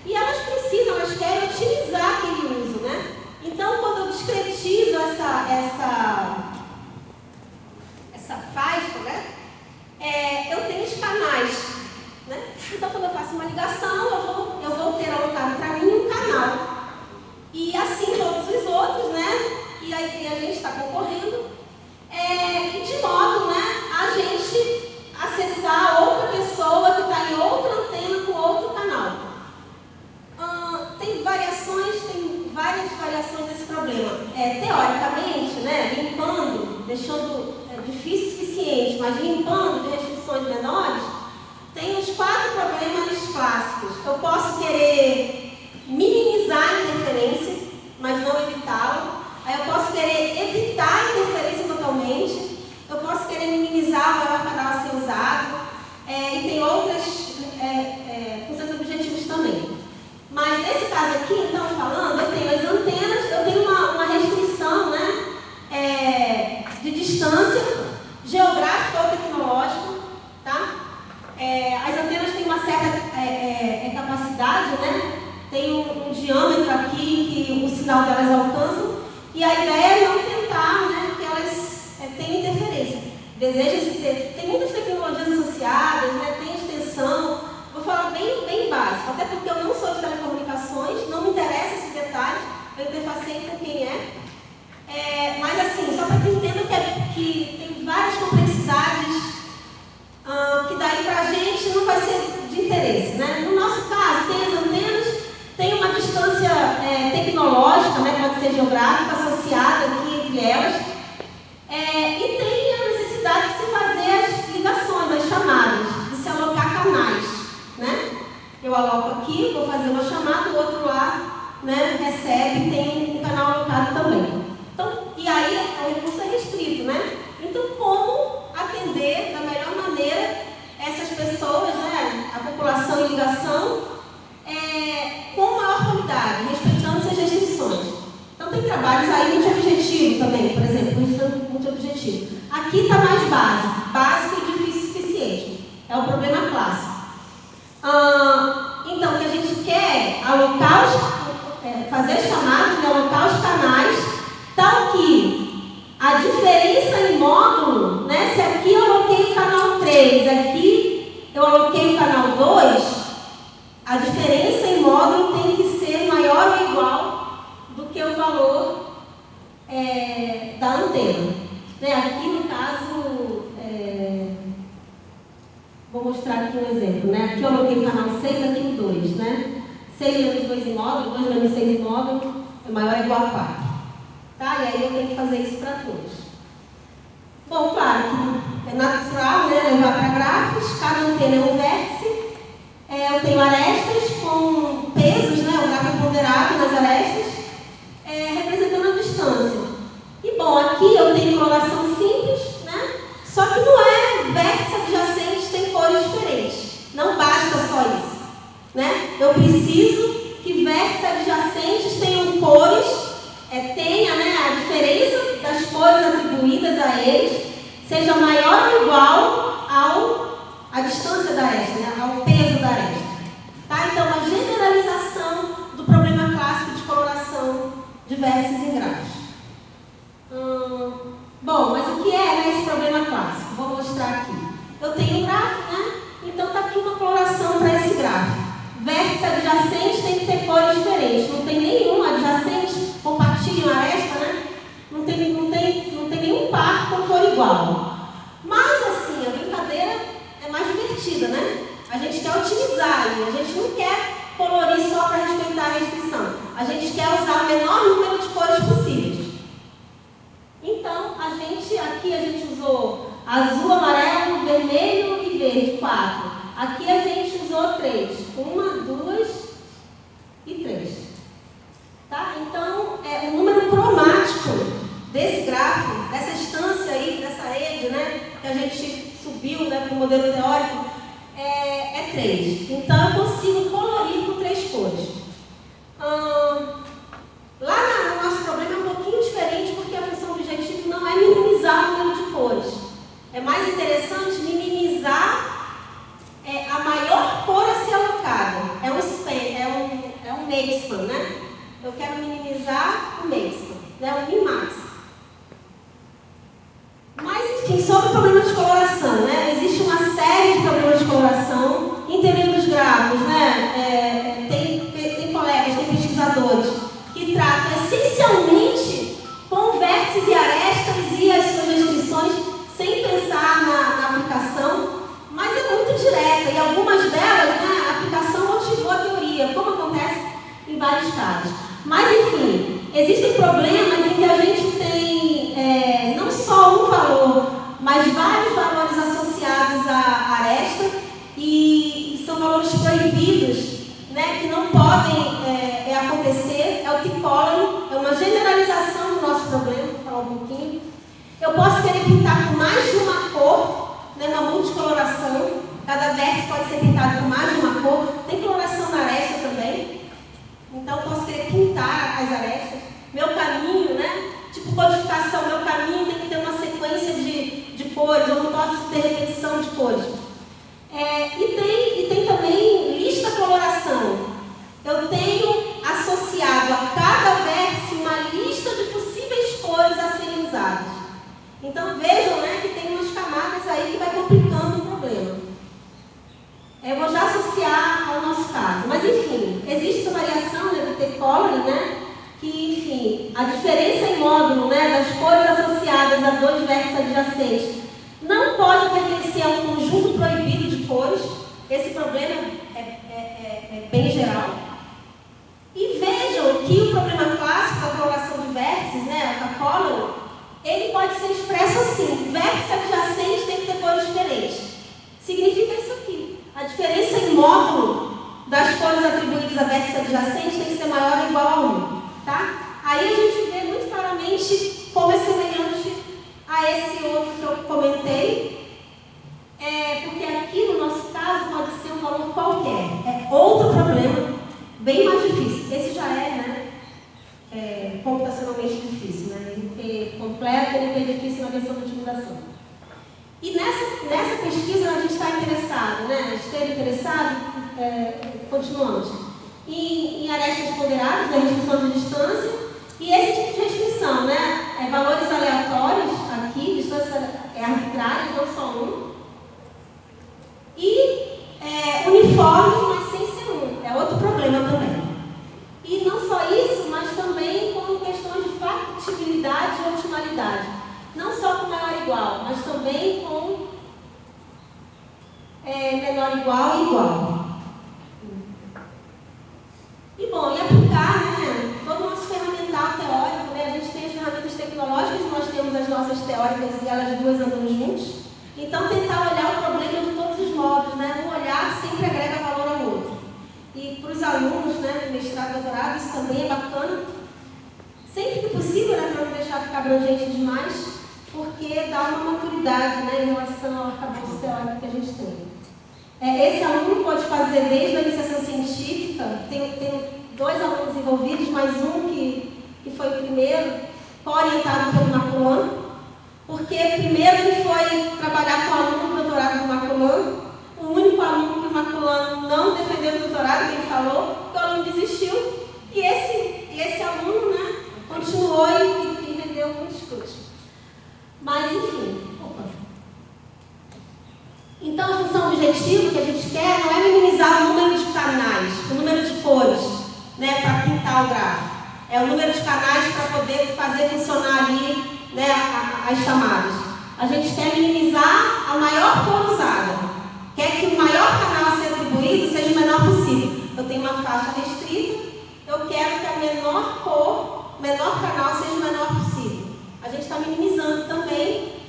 E elas precisam, elas querem otimizar aquele uso, né? Então, quando eu discretizo essa faixa, né, eu tenho os canais, né? Então, quando eu faço uma ligação, eu vou ter alocado para mim um canal. E assim todos os outros, né? E aí a gente está concorrendo, de modo, né, a gente acessar outra pessoa que está em outra antena com outro canal. Tem várias variações desse problema. Teoricamente, né, limpando, deixando difícil o suficiente, mas limpando de restrições menores, tem os 4 problemas clássicos. Eu posso querer minimizar a interferência, mas não evitá-la. Aí eu posso querer evitar a interferência totalmente. Eu posso querer minimizar o maior canal a ser usado. E tem outras funções objetivas também. Mas nesse caso aqui, então, falando, eu tenho as antenas, eu tenho uma restrição, né, de distância geográfica ou tecnológica, tá? As antenas têm uma certa capacidade, né? Tem um diâmetro aqui que o sinal delas alcança, e a ideia é não tentar, né, que elas tenham interferência. Deseja-se ter, tem muitas tecnologias associadas, né, tem extensão, vou falar bem básico, até porque eu não sou de telecomunicações, não me interessa esses detalhes, eu interfacei com quem mas assim, só para que entenda que tem várias complexidades que daí para a gente não vai ser de interesse, né? No nosso caso, tem as antenas, tem uma distância tecnológica, né, pode ser geográfica, associada aqui entre elas, e tem a necessidade de se fazer as ligações, as chamadas, de se alocar canais, né? Eu aloco aqui, vou fazer uma chamada, o outro lá, né, recebe, tem um canal alocado também. Então, e aí o recurso é restrito, né? Então, como atender da melhor maneira essas pessoas, né, a população em ligação, com maior qualidade, respeitando essas restrições. Então, tem trabalhos aí muito objetivos multi-objetivo também, por exemplo, isso é multi-objetivo. Aqui está mais básico e difícil o suficiente. É o problema clássico. Então, o que a gente quer é alocar fazer chamadas, né, alocar os canais, tal que a diferença em módulo, né, se aqui eu aloquei o canal 3, aqui eu aloquei o canal 2, a diferença em módulo tem que ser maior ou igual do que o valor da antena. Né, aqui no caso, vou mostrar aqui um exemplo. Né, aqui eu aloquei o canal 6, aqui o 2. Né? 6 menos 2 em módulo, 2 menos 6 em módulo, é maior ou igual a 4. Tá? E aí eu tenho que fazer isso para todos. Bom, claro que é natural, né, levar para grafos, cada antena é um vértice. Eu tenho arestas com pesos, né, o grafo é ponderado nas arestas, representando a distância. E bom, aqui eu tenho coloração simples, né, só que não é vértice adjacente, tem cores diferentes. Não basta só isso. Né? Eu preciso que vértices adjacentes tenham cores, tenha, né, a diferença das cores atribuídas a eles seja maior ou igual à distância da aresta, né, ao peso da aresta. Tá? Então, a generalização do problema clássico de coloração de vértices em grafos. Bom, mas o que é, né, esse problema clássico? Vou mostrar aqui. Eu tenho um grafo, né? Então está aqui uma coloração para esse grafo. Vértices adjacentes tem que ter cores diferentes. Não tem nenhum adjacente compartilha uma aresta, né? Não tem nenhum par com cor igual. Mas assim, a brincadeira é mais divertida, né? A gente quer otimizar e a gente não quer colorir só para respeitar a restrição. A gente quer usar o menor número de cores possíveis. Então, aqui a gente usou azul, amarelo, vermelho e verde, 4. Aqui a gente usou 3. 1, 2 e 3. Tá? Então, o número cromático desse grafo, dessa instância aí, dessa rede, né, que a gente subiu, né, para o modelo teórico, é 3. Então, eu consigo colorir com 3 cores. Lá no nosso problema é um pouquinho diferente, porque a função objetivo não é minimizar o número de cores. É mais interessante minimizar a maior cor a ser alocada. É um maximum, né? Eu quero minimizar o maximum, né? O min-max. Mas, enfim, sobre o problema de coloração, né? Existe uma série de problemas de coloração. Em teoria dos grafos, né? Tem colegas, tem pesquisadores que tratam essencialmente com vértices e arestas e as suas restrições sem pensar na aplicação, mas é muito direta e algumas delas, né, a aplicação motivou a teoria, como acontece em vários casos. Mas, enfim, existem problemas em que a gente tem não só um valor, mas vários valores associados à aresta e são valores proibidos, né, que não podem acontecer. É o tipólogo, é uma generalização do nosso problema, vou falar um pouquinho. Eu posso querer pintar com mais de uma cor, né, uma multicoloração. Cada vértice pode ser pintado com mais de uma cor. Tem coloração na aresta também. Então, eu posso querer pintar as arestas. Meu caminho, né? Tipo codificação, meu caminho tem que ter uma sequência de cores. Eu não posso ter repetição de cores. E tem também lista coloração. Eu tenho associado a cada vértice uma lista de possíveis cores a serem usadas. Então vejam, né, que tem umas camadas aí que vai complicando o problema. Eu vou já associar ao nosso caso. Mas enfim, existe essa variação, né, do T-color, né, que enfim, a diferença em módulo, né, das cores associadas a 2 vértices adjacentes não pode pertencer a um conjunto proibido de cores. Esse problema é bem geral. E vejam que o problema clássico da coloração de vértices, né, a color, ele pode ser expresso assim: vértice adjacente tem que ter cores diferentes. Significa isso aqui. A diferença em módulo das cores atribuídas a vértice adjacente tem que ser maior ou igual a 1. Tá? Aí a gente vê muito claramente como é semelhante a esse outro que eu comentei. Porque aqui no nosso caso pode ser um valor qualquer. É outro problema excepcionalmente difícil, né? NP completo, NP difícil na versão de otimização. E nessa pesquisa a gente está interessado, né? Esteve interessado, continuamos, em arestas ponderadas, né? Restrição de distância, e esse tipo de restrição, né? Valores aleatórios aqui, distância arbitrária, não só um, e uniformes, mas sem ser um, é outro problema também. E não só isso, mas também com questões de factibilidade e otimalidade. Não só com maior e igual, mas também com menor igual e igual. E bom, e aplicar, né, todo o nosso ferramental teórico, né, a gente tem as ferramentas tecnológicas, nós temos as nossas teóricas e elas duas andam juntos. Então tentar olhar o problema de todos os modos, né, um olhar sempre agrega valor ao outro. E para os alunos, né, do mestrado, doutorado, isso também é bacana. Sempre que possível, né, para não deixar ficar abrangente demais, porque dá uma maturidade, né, em relação ao arcabouço teórico que a gente tem. Esse aluno pode fazer desde a iniciação científica, tem 2 alunos envolvidos, mais um que foi o primeiro, orientado pelo Maculan, porque primeiro ele foi trabalhar com o aluno do doutorado do Maculan, o único aluno que o Maculan não defendeu o doutorado, que ele falou, que o aluno desistiu, e esse aluno, né, continuou e rendeu muitos frutos. Mas, enfim, então a função objetiva que a gente quer não é minimizar o número de canais, o número de cores, né, para pintar o gráfico. É o número de canais para poder fazer funcionar ali, né, as chamadas. A gente quer minimizar a maior cor usada. Quer que o maior canal a ser atribuído seja o menor possível. Eu tenho uma faixa restrita, eu quero que a menor cor, o menor canal seja o menor possível. A gente está minimizando também,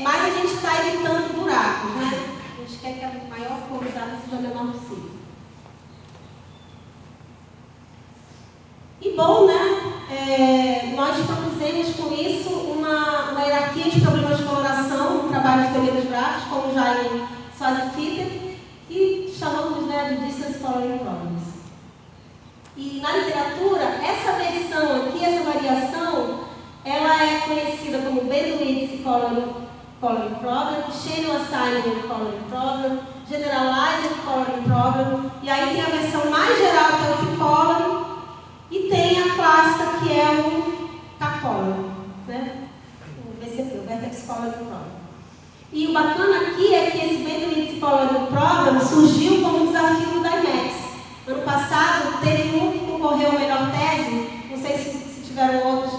mas a gente está evitando buracos, né? A gente quer que a maior cor usada seja o menor possível. E bom, né? Nós propusemos com isso uma hierarquia de problemas de coloração no trabalho de teoria dos gráficos, como já em Swazi-Fitter, que chamamos, né, de Distance Coloring Problems. E na literatura, essa versão aqui, essa variação, ela é conhecida como Bandwidth Coloring Problem, Channel Assignment Coloring Problem, Generalized Coloring Problem, e aí tem a versão mais geral, que é o T-Coloring, e tem a clássica, que é o K-Coloring, né? O VCP, o Vertex Coloring Problem. E o bacana aqui é que esse Bandwidth Coloring Problem surgiu como um desafio do IMAX. Ano passado, teve um que concorreu à melhor tese, não sei se tiveram outros,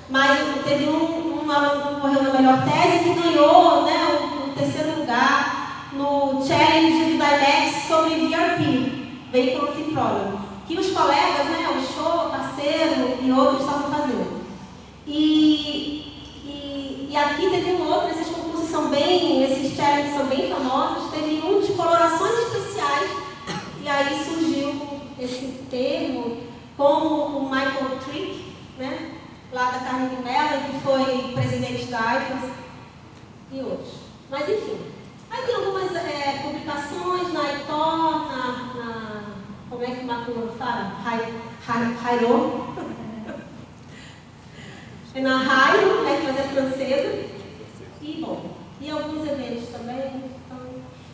mas teve um aluno que concorreu na melhor tese que ganhou, né, o 3º lugar no challenge do IMAX sobre VRP, Vehicle Routine Problem, que os colegas, né, o Show, parceiro e outros estavam fazendo. E aqui teve um outro, esses concursos são bem, esses challenges são bem famosos, teve um de colorações especiais, e aí surgiu esse termo com o Michael Trick, né, lá da Carnegie Mellon, que foi presidente da IFAS, e outros. Mas enfim, aí tem algumas publicações na ITOR, como é que o Maculan fala? Hairo. É na Hairo, né, mas é francesa. E bom, e alguns eventos também. Então,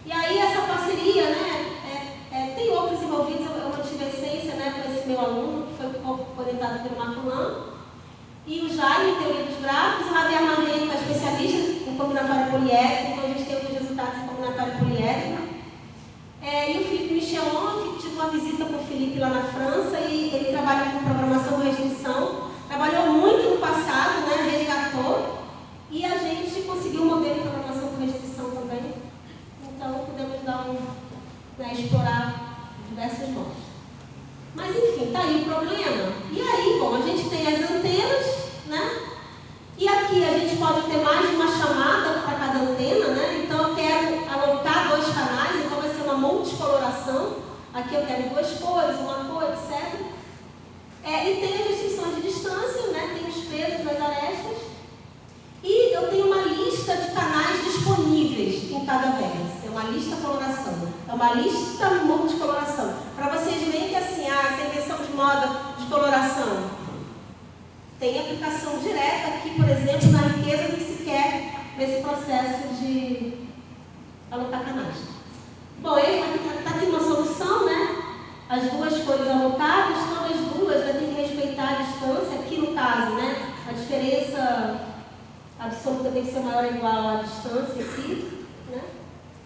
e aí essa parceria, né, tem outros envolvidos, eu mantive a essência, né, com esse meu aluno, que foi orientado pelo Maculan, e o Jaime, em teoria dos gráficos, o Javier Marrero, que é especialista em combinatória poliédrica, então a gente tem alguns resultados em combinatória poliédrica. E o Felipe Michelon, que tive uma visita com o Felipe lá na França, e ele trabalha com programação por restrição, trabalhou muito no passado, né, resgatou, e a gente conseguiu um modelo de programação por restrição também, então podemos dar explorar diversos modos. Mas enfim, tá aí o problema. E aí, bom, a gente tem as antenas, né? E aqui a gente pode ter mais de uma chamada para cada antena, né? Então eu quero alocar 2 canais, então vai ser uma multicoloração. Aqui eu quero 2 cores, uma cor, etc. E tem as restrições de distância, né? Tem os pesos das arestas. E eu tenho uma lista de canais disponíveis em cada vértice. É uma lista coloração. É uma lista multicoloração. Para vocês verem que assim, essa invenção de moda de coloração. tem aplicação direta aqui, por exemplo, na riqueza que se quer nesse processo de alocar canastra. Bom, está aqui uma solução, né? As duas cores alocadas, todas as duas, né, tem que respeitar a distância. Aqui no caso, né, a diferença absoluta tem que ser maior ou igual à distância aqui, né?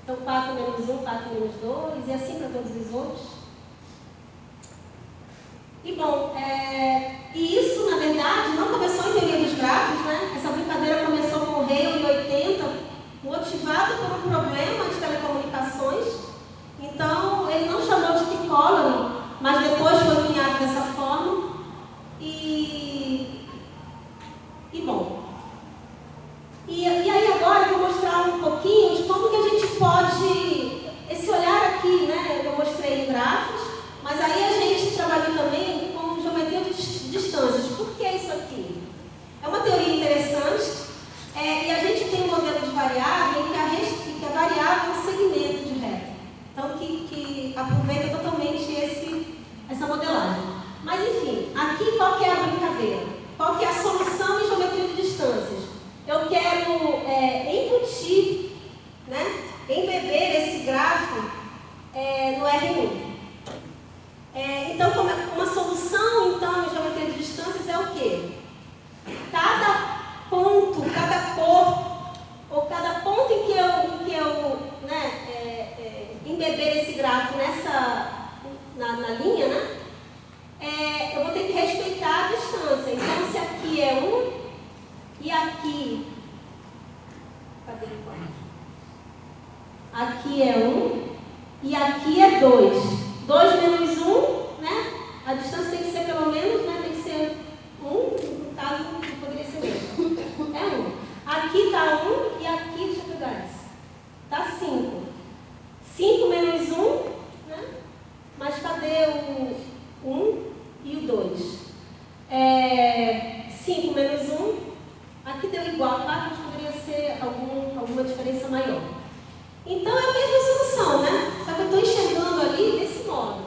Então 4 menos 1, 4 menos 2, e assim para todos os outros. E bom, e isso, na verdade, não começou em teoria dos grafos, né? Essa brincadeira começou com o Hale em 80, motivado por um problema de telecomunicações. Então, ele não chamou de T-coloring, mas depois foi cunhado dessa forma. E bom. E aí agora eu vou mostrar um pouquinho de como que a gente pode, esse olhar aqui, né? Eu mostrei em grafos, mas aí a gente trabalhou também com geometria de distâncias. Por que isso aqui? É uma teoria interessante, e a gente tem um modelo de variável em que a variável é um segmento de reta. Então, que aproveita totalmente essa modelagem. Mas, enfim, aqui qual que é a brincadeira? Qual que é a solução em geometria de distâncias? Eu quero embutir, né, embeber esse grafo no R1. Então, uma solução, então, em geometria de distâncias é o quê? Cada ponto, cada cor, ou cada ponto em que eu embeber esse grafo na linha, né? Eu vou ter que respeitar a distância. Então, se aqui é 1 e aqui... Cadê o 4? Aqui é 1 e aqui é 2. 2 menos 1, né? A distância tem que ser pelo menos, né? Tem que ser 1, no caso, não poderia ser mesmo. É 1. Aqui está 1 e aqui, deixa eu pegar isso, está 5. 5 menos 1, né? Mas cadê o 1 e o 2? 5 menos 1, aqui deu igual, tá? Mas poderia ser alguma diferença maior. Então é a mesma solução, né? Só que eu estou enxergando ali desse modo.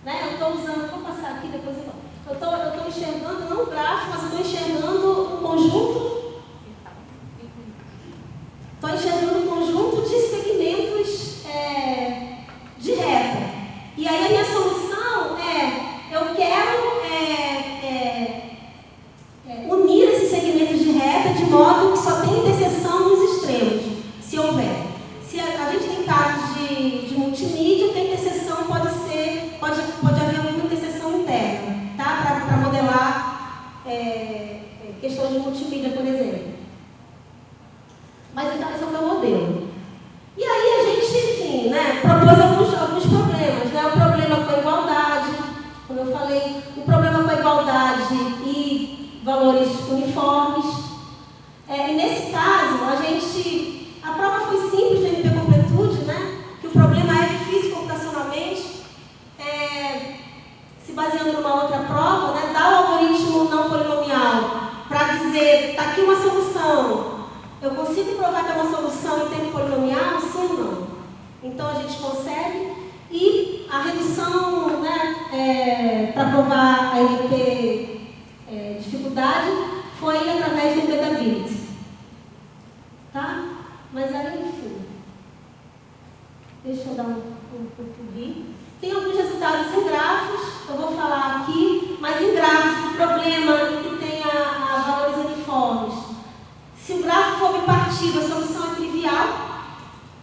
Né? Eu estou usando, vou passar aqui, depois eu volto. Eu estou enxergando não o gráfico, mas eu estou enxergando um conjunto. Estou enxergando um conjunto de segmentos de reta. E aí a minha solução eu quero unir esses segmentos de reta de modo que só tem interseção nos extremos, se houver. Se a gente tem casos de multimídia, tem interseção, pode haver alguma interseção interna, tá? Para modelar questões de multimídia, por exemplo. Mas então esse é o meu modelo. E aí a gente, enfim, né, propôs alguns problemas, né? O problema com a igualdade, como eu falei, o problema com a igualdade e valores uniformes. E nesse caso, a prova foi simples de NP Completude, né? Que o problema é difícil computacionalmente, se baseando numa outra prova, né? Dá o algoritmo não polinomial para dizer, está aqui uma solução. Eu consigo provar que é uma solução em tempo polinomial? Sim ou não? Então, a gente consegue. E a redução, né, para provar a NP dificuldade foi através do embeddability. Tá? Mas aí, enfim. Deixa eu dar um pouquinho. Tem alguns resultados em grafos, eu vou falar aqui, mas em grafos, o problema que tenha valores uniformes. Se o gráfico for bipartido, a solução é trivial,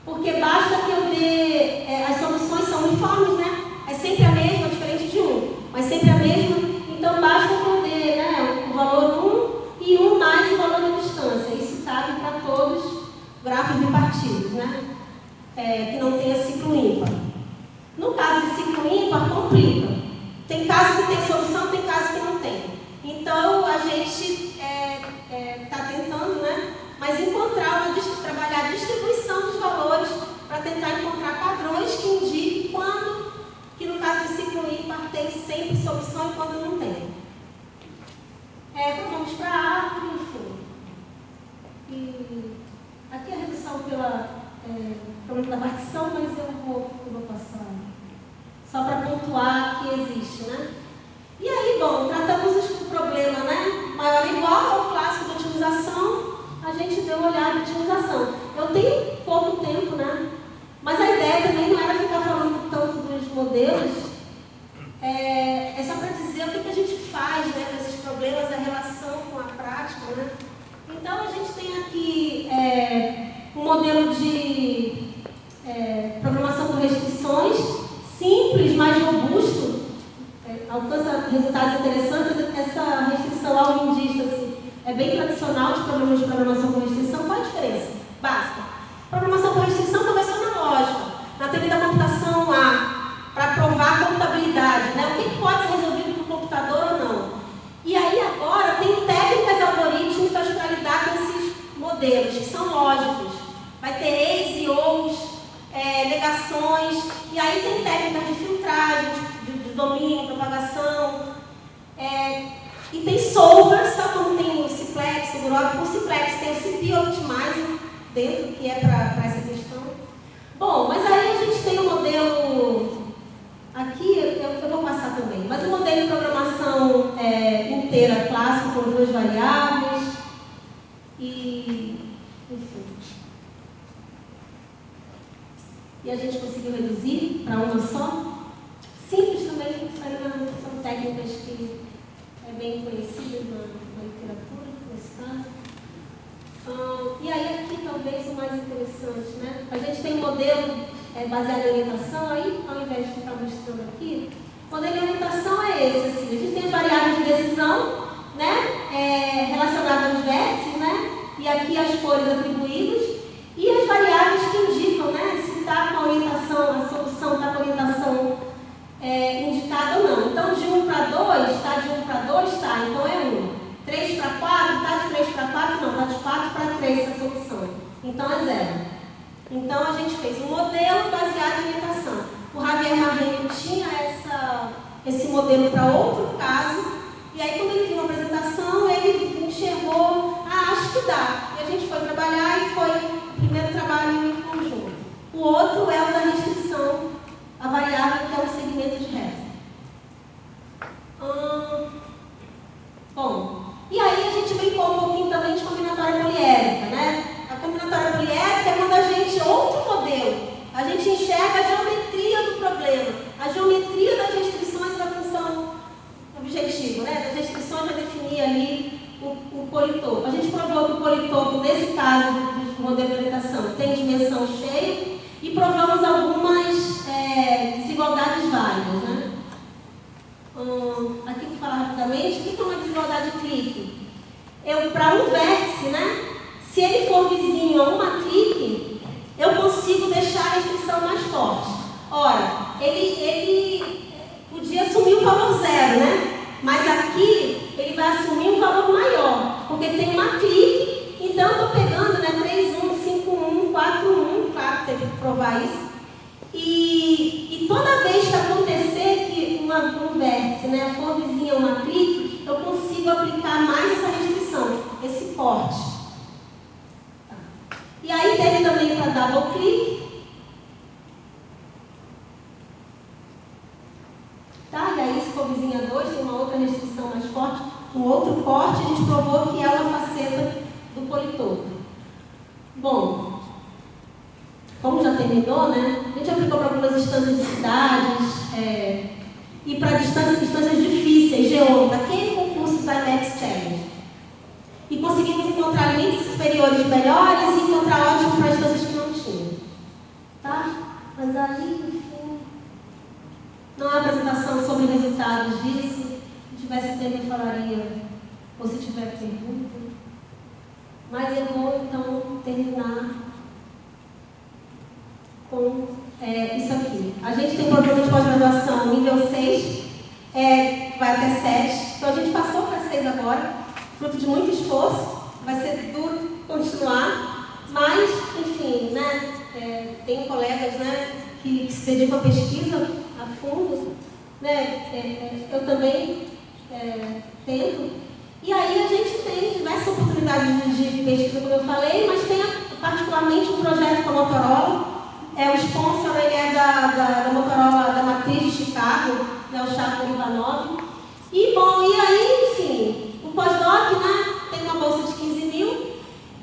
porque basta que eu dê... as soluções são uniformes, né? É sempre a mesma, diferente de 1, mas sempre a mesma. Então, basta que eu dê, né, o valor 1 e 1 mais o valor da distância. Isso cabe para todos os gráficos bipartidos, né? Que não tenha ciclo ímpar. No caso de ciclo ímpar, complica. Tem casos que tem solução, tem casos que não tem. Então, a gente está tentando, né? Mas trabalhar a distribuição dos valores para tentar encontrar padrões que indiquem quando, que no caso do ciclo ímpar tem sempre solução e quando não tem. Vamos para a árvore, enfim. E aqui a redução pelo problema da partição, mas eu vou passar só para pontuar que existe, né? E aí, bom, tratamos o problema, né? é bem tradicional de problemas de programação por restrição. Qual a diferença? Básica. Programação por restrição começou na lógica, na teoria da computação para provar a computabilidade, né? O que pode ser resolvido por computador ou não. E aí agora tem técnicas algorítmicas para lidar com esses modelos, que são lógicos. Vai ter eis e ous, negações, e aí tem técnicas de filtragem, de domínio, propagação, e tem solvers, tal como tem o Simplex, o Grob. O Simplex tem o CPU Optimizer dentro, que é para essa questão. Bom, mas aí a gente tem um modelo, aqui eu vou passar também, mas o modelo de programação inteira clássico com duas variáveis, e enfim. E a gente conseguiu reduzir para uma só. Simples também, são técnicas que bem conhecidas na literatura, nesse caso. E aí aqui talvez o mais interessante, né? A gente tem um modelo baseado em orientação, aí ao invés de ficar mostrando aqui, o modelo de orientação é esse, assim, a gente tem as variáveis de decisão, né? Relacionadas aos vértices, né? E aqui as cores atribuídas, e as variáveis que indicam, né? Se está com a orientação, a solução está com a orientação indicada ou não. Então, de 1 para 2, está de 1 para 2, tá, então é 1. 3 para 4, está de 3 para 4, não, está de 4 para 3 essa solução. Então é 0. Então, a gente fez um modelo baseado em orientação. O Javier Marrero tinha esse modelo para outro caso, e aí, quando ele viu a apresentação, ele enxergou, acho que dá. E a gente foi trabalhar e foi o primeiro trabalho em conjunto. O outro é o da restrição, a variável que é o segmento de reta. Bom, e aí a gente brincou um pouquinho também de combinatória poliédrica, né? A combinatória poliédrica é quando a gente, outro modelo, a gente enxerga a geometria do problema, a geometria das restrições da função objetivo, né? Das restrições para definir ali o politopo. A gente provou que o politopo, nesse caso do modelo de orientação, tem dimensão cheia, e provamos algumas desigualdades válidas, né? Aqui vou falar rapidamente. O que é uma desigualdade de clique? Para um vértice, né? Se ele for vizinho a uma clique, eu consigo deixar a restrição mais forte. Ora, ele podia assumir o valor 0, né? Mas aqui ele vai assumir um valor maior, porque tem uma clique. Então eu estou pegando, né, 3, 1, 5, 1, 4, 1, claro, teve que provar isso. E toda vez que acontecer que um vértice, né, for vizinho a uma clique, eu consigo aplicar mais essa restrição, esse corte. Tá. E aí teve também para double click. Tá? E aí, se for vizinho a 2, tem uma outra restrição mais forte, um outro corte, a gente provou que é uma faceta do politopo. Bom, como já terminou, né? A gente aplicou para algumas instâncias de cidades e para instâncias difíceis, geômetro, aquele concurso da Next Challenge. E conseguimos encontrar limites superiores melhores e encontrar ótimo para instâncias que não tinham. Tá? Mas aí, enfim, não há apresentação sobre resultados disso. Se tivesse tempo, eu falaria, ou se tiver pergunta. Mas eu vou, então, terminar com isso aqui. A gente tem programa de pós-graduação nível 6, vai até 7. Então, a gente passou para 6 agora, fruto de muito esforço. Vai ser duro continuar, mas, enfim, né, tem colegas, né, que se dedicam à pesquisa a fundo, né, eu também tento. E aí a gente tem diversas oportunidades de pesquisa, como eu falei, mas tem particularmente um projeto com a Motorola. O sponsor ele é da Motorola, da matriz de Chicago, né, o Chaco Ivanov. E bom, e aí, enfim, o pós-doc, né, tem uma bolsa de 15 mil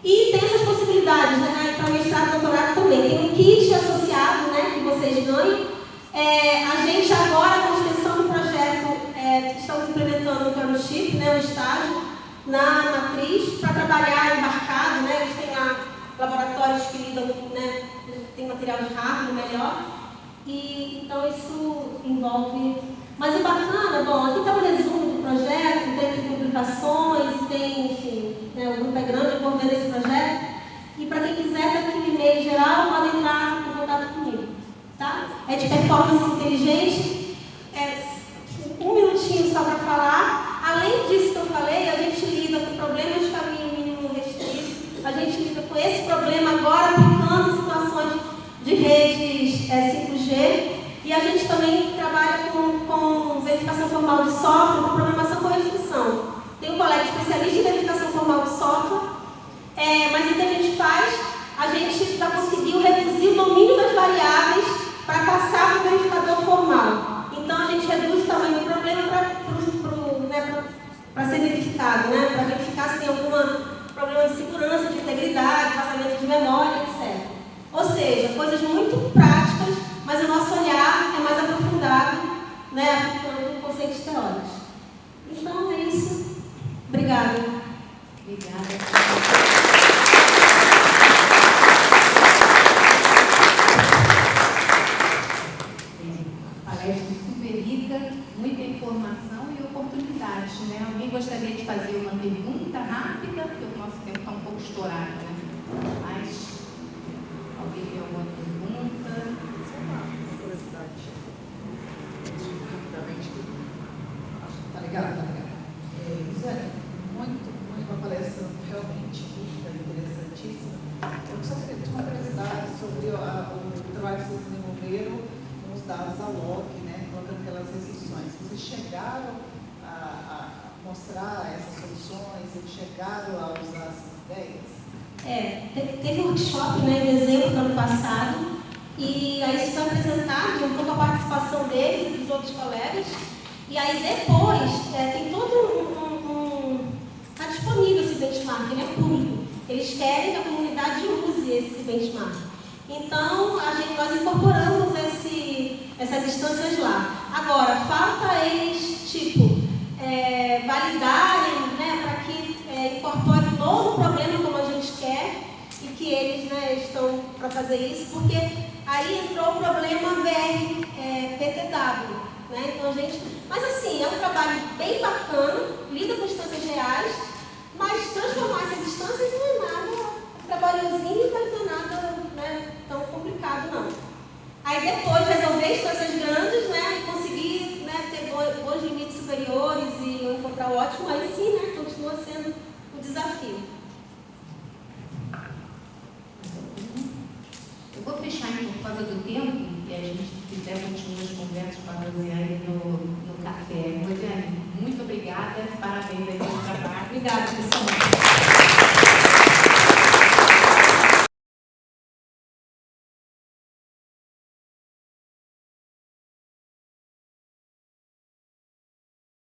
e tem essas possibilidades, né, para mestrado e doutorado também. Tem um kit associado, né, que vocês ganham. A gente agora, com a extensão do projeto, estamos implementando o fellowship, né, o estágio, na matriz, para trabalhar embarcado, né, eles têm lá laboratórios que lidam, né, tem material de hardware melhor, e então isso envolve. Mas o bacana, bom, aqui está o resumo do projeto, tem publicações, tem, enfim, é grande, eu coordeno esse projeto. E para quem quiser, tá aqui no e-mail geral, pode entrar em contato comigo. Tá? É de performance inteligente. Um minutinho só para falar. Além disso que eu falei, a gente lida com problemas de caminho mínimo restrito. A gente lida com esse problema agora aplicando situações de redes 5G. E a gente também trabalha com verificação formal de software, com programação com restrição. Tem um colega especialista em verificação formal de software, mas o que a gente faz? A gente já conseguiu reduzir o domínio das variáveis para passar para o verificador formal. Então, a gente reduz o tamanho do problema para ser verificado, né? Para verificar se tem algum problema de segurança, de integridade, vazamento de memória, etc. Ou seja, coisas muito práticas, mas o nosso olhar é mais aprofundado, né, aplicando o conceito de teóricos. Então, é isso. Obrigada. Obrigada. Palestra super rica, muita informação e oportunidade, né? Alguém gostaria de fazer uma pergunta rápida, porque o nosso tempo está um pouco estourado, né? Mas, alguém tem alguma pergunta? Curiosidade. Rapidamente. Tá ligado? Zé, muito uma palestra realmente rica, interessantíssima. Eu só queria ter uma curiosidade sobre o trabalho que vocês desenvolveram com os dados à log, né, colocando aquelas restrições. Vocês chegaram a mostrar essas soluções, eles chegaram a usar essas ideias? Teve um workshop, né, em dezembro do ano passado, e aí isso foi apresentado junto com a participação deles e dos outros colegas. E aí depois, tem todo está disponível esse benchmark, ele é público. Eles querem que a comunidade use esse benchmark. Então, nós incorporamos essas instâncias lá. Agora, falta eles, validarem, né, para que incorpore um novo problema como a gente quer e que eles, né, estão para fazer isso, porque aí entrou o problema PTW. Né? Então, mas assim, é um trabalho bem bacana, lida com instâncias reais, mas transformar essas instâncias não é nada trabalhosinho e não é nada, né, tão complicado, não. Aí depois resolver instâncias grandes, né, e conseguir, né, ter bons limites superiores e encontrar o ótimo, aí sim, né, continua sendo um desafio. Eu vou fechar por causa do tempo e a gente quiser continuar as conversas com a Rosiane no café. Rosiane, muito obrigada, parabéns aí pelo trabalho. Obrigada, pessoal.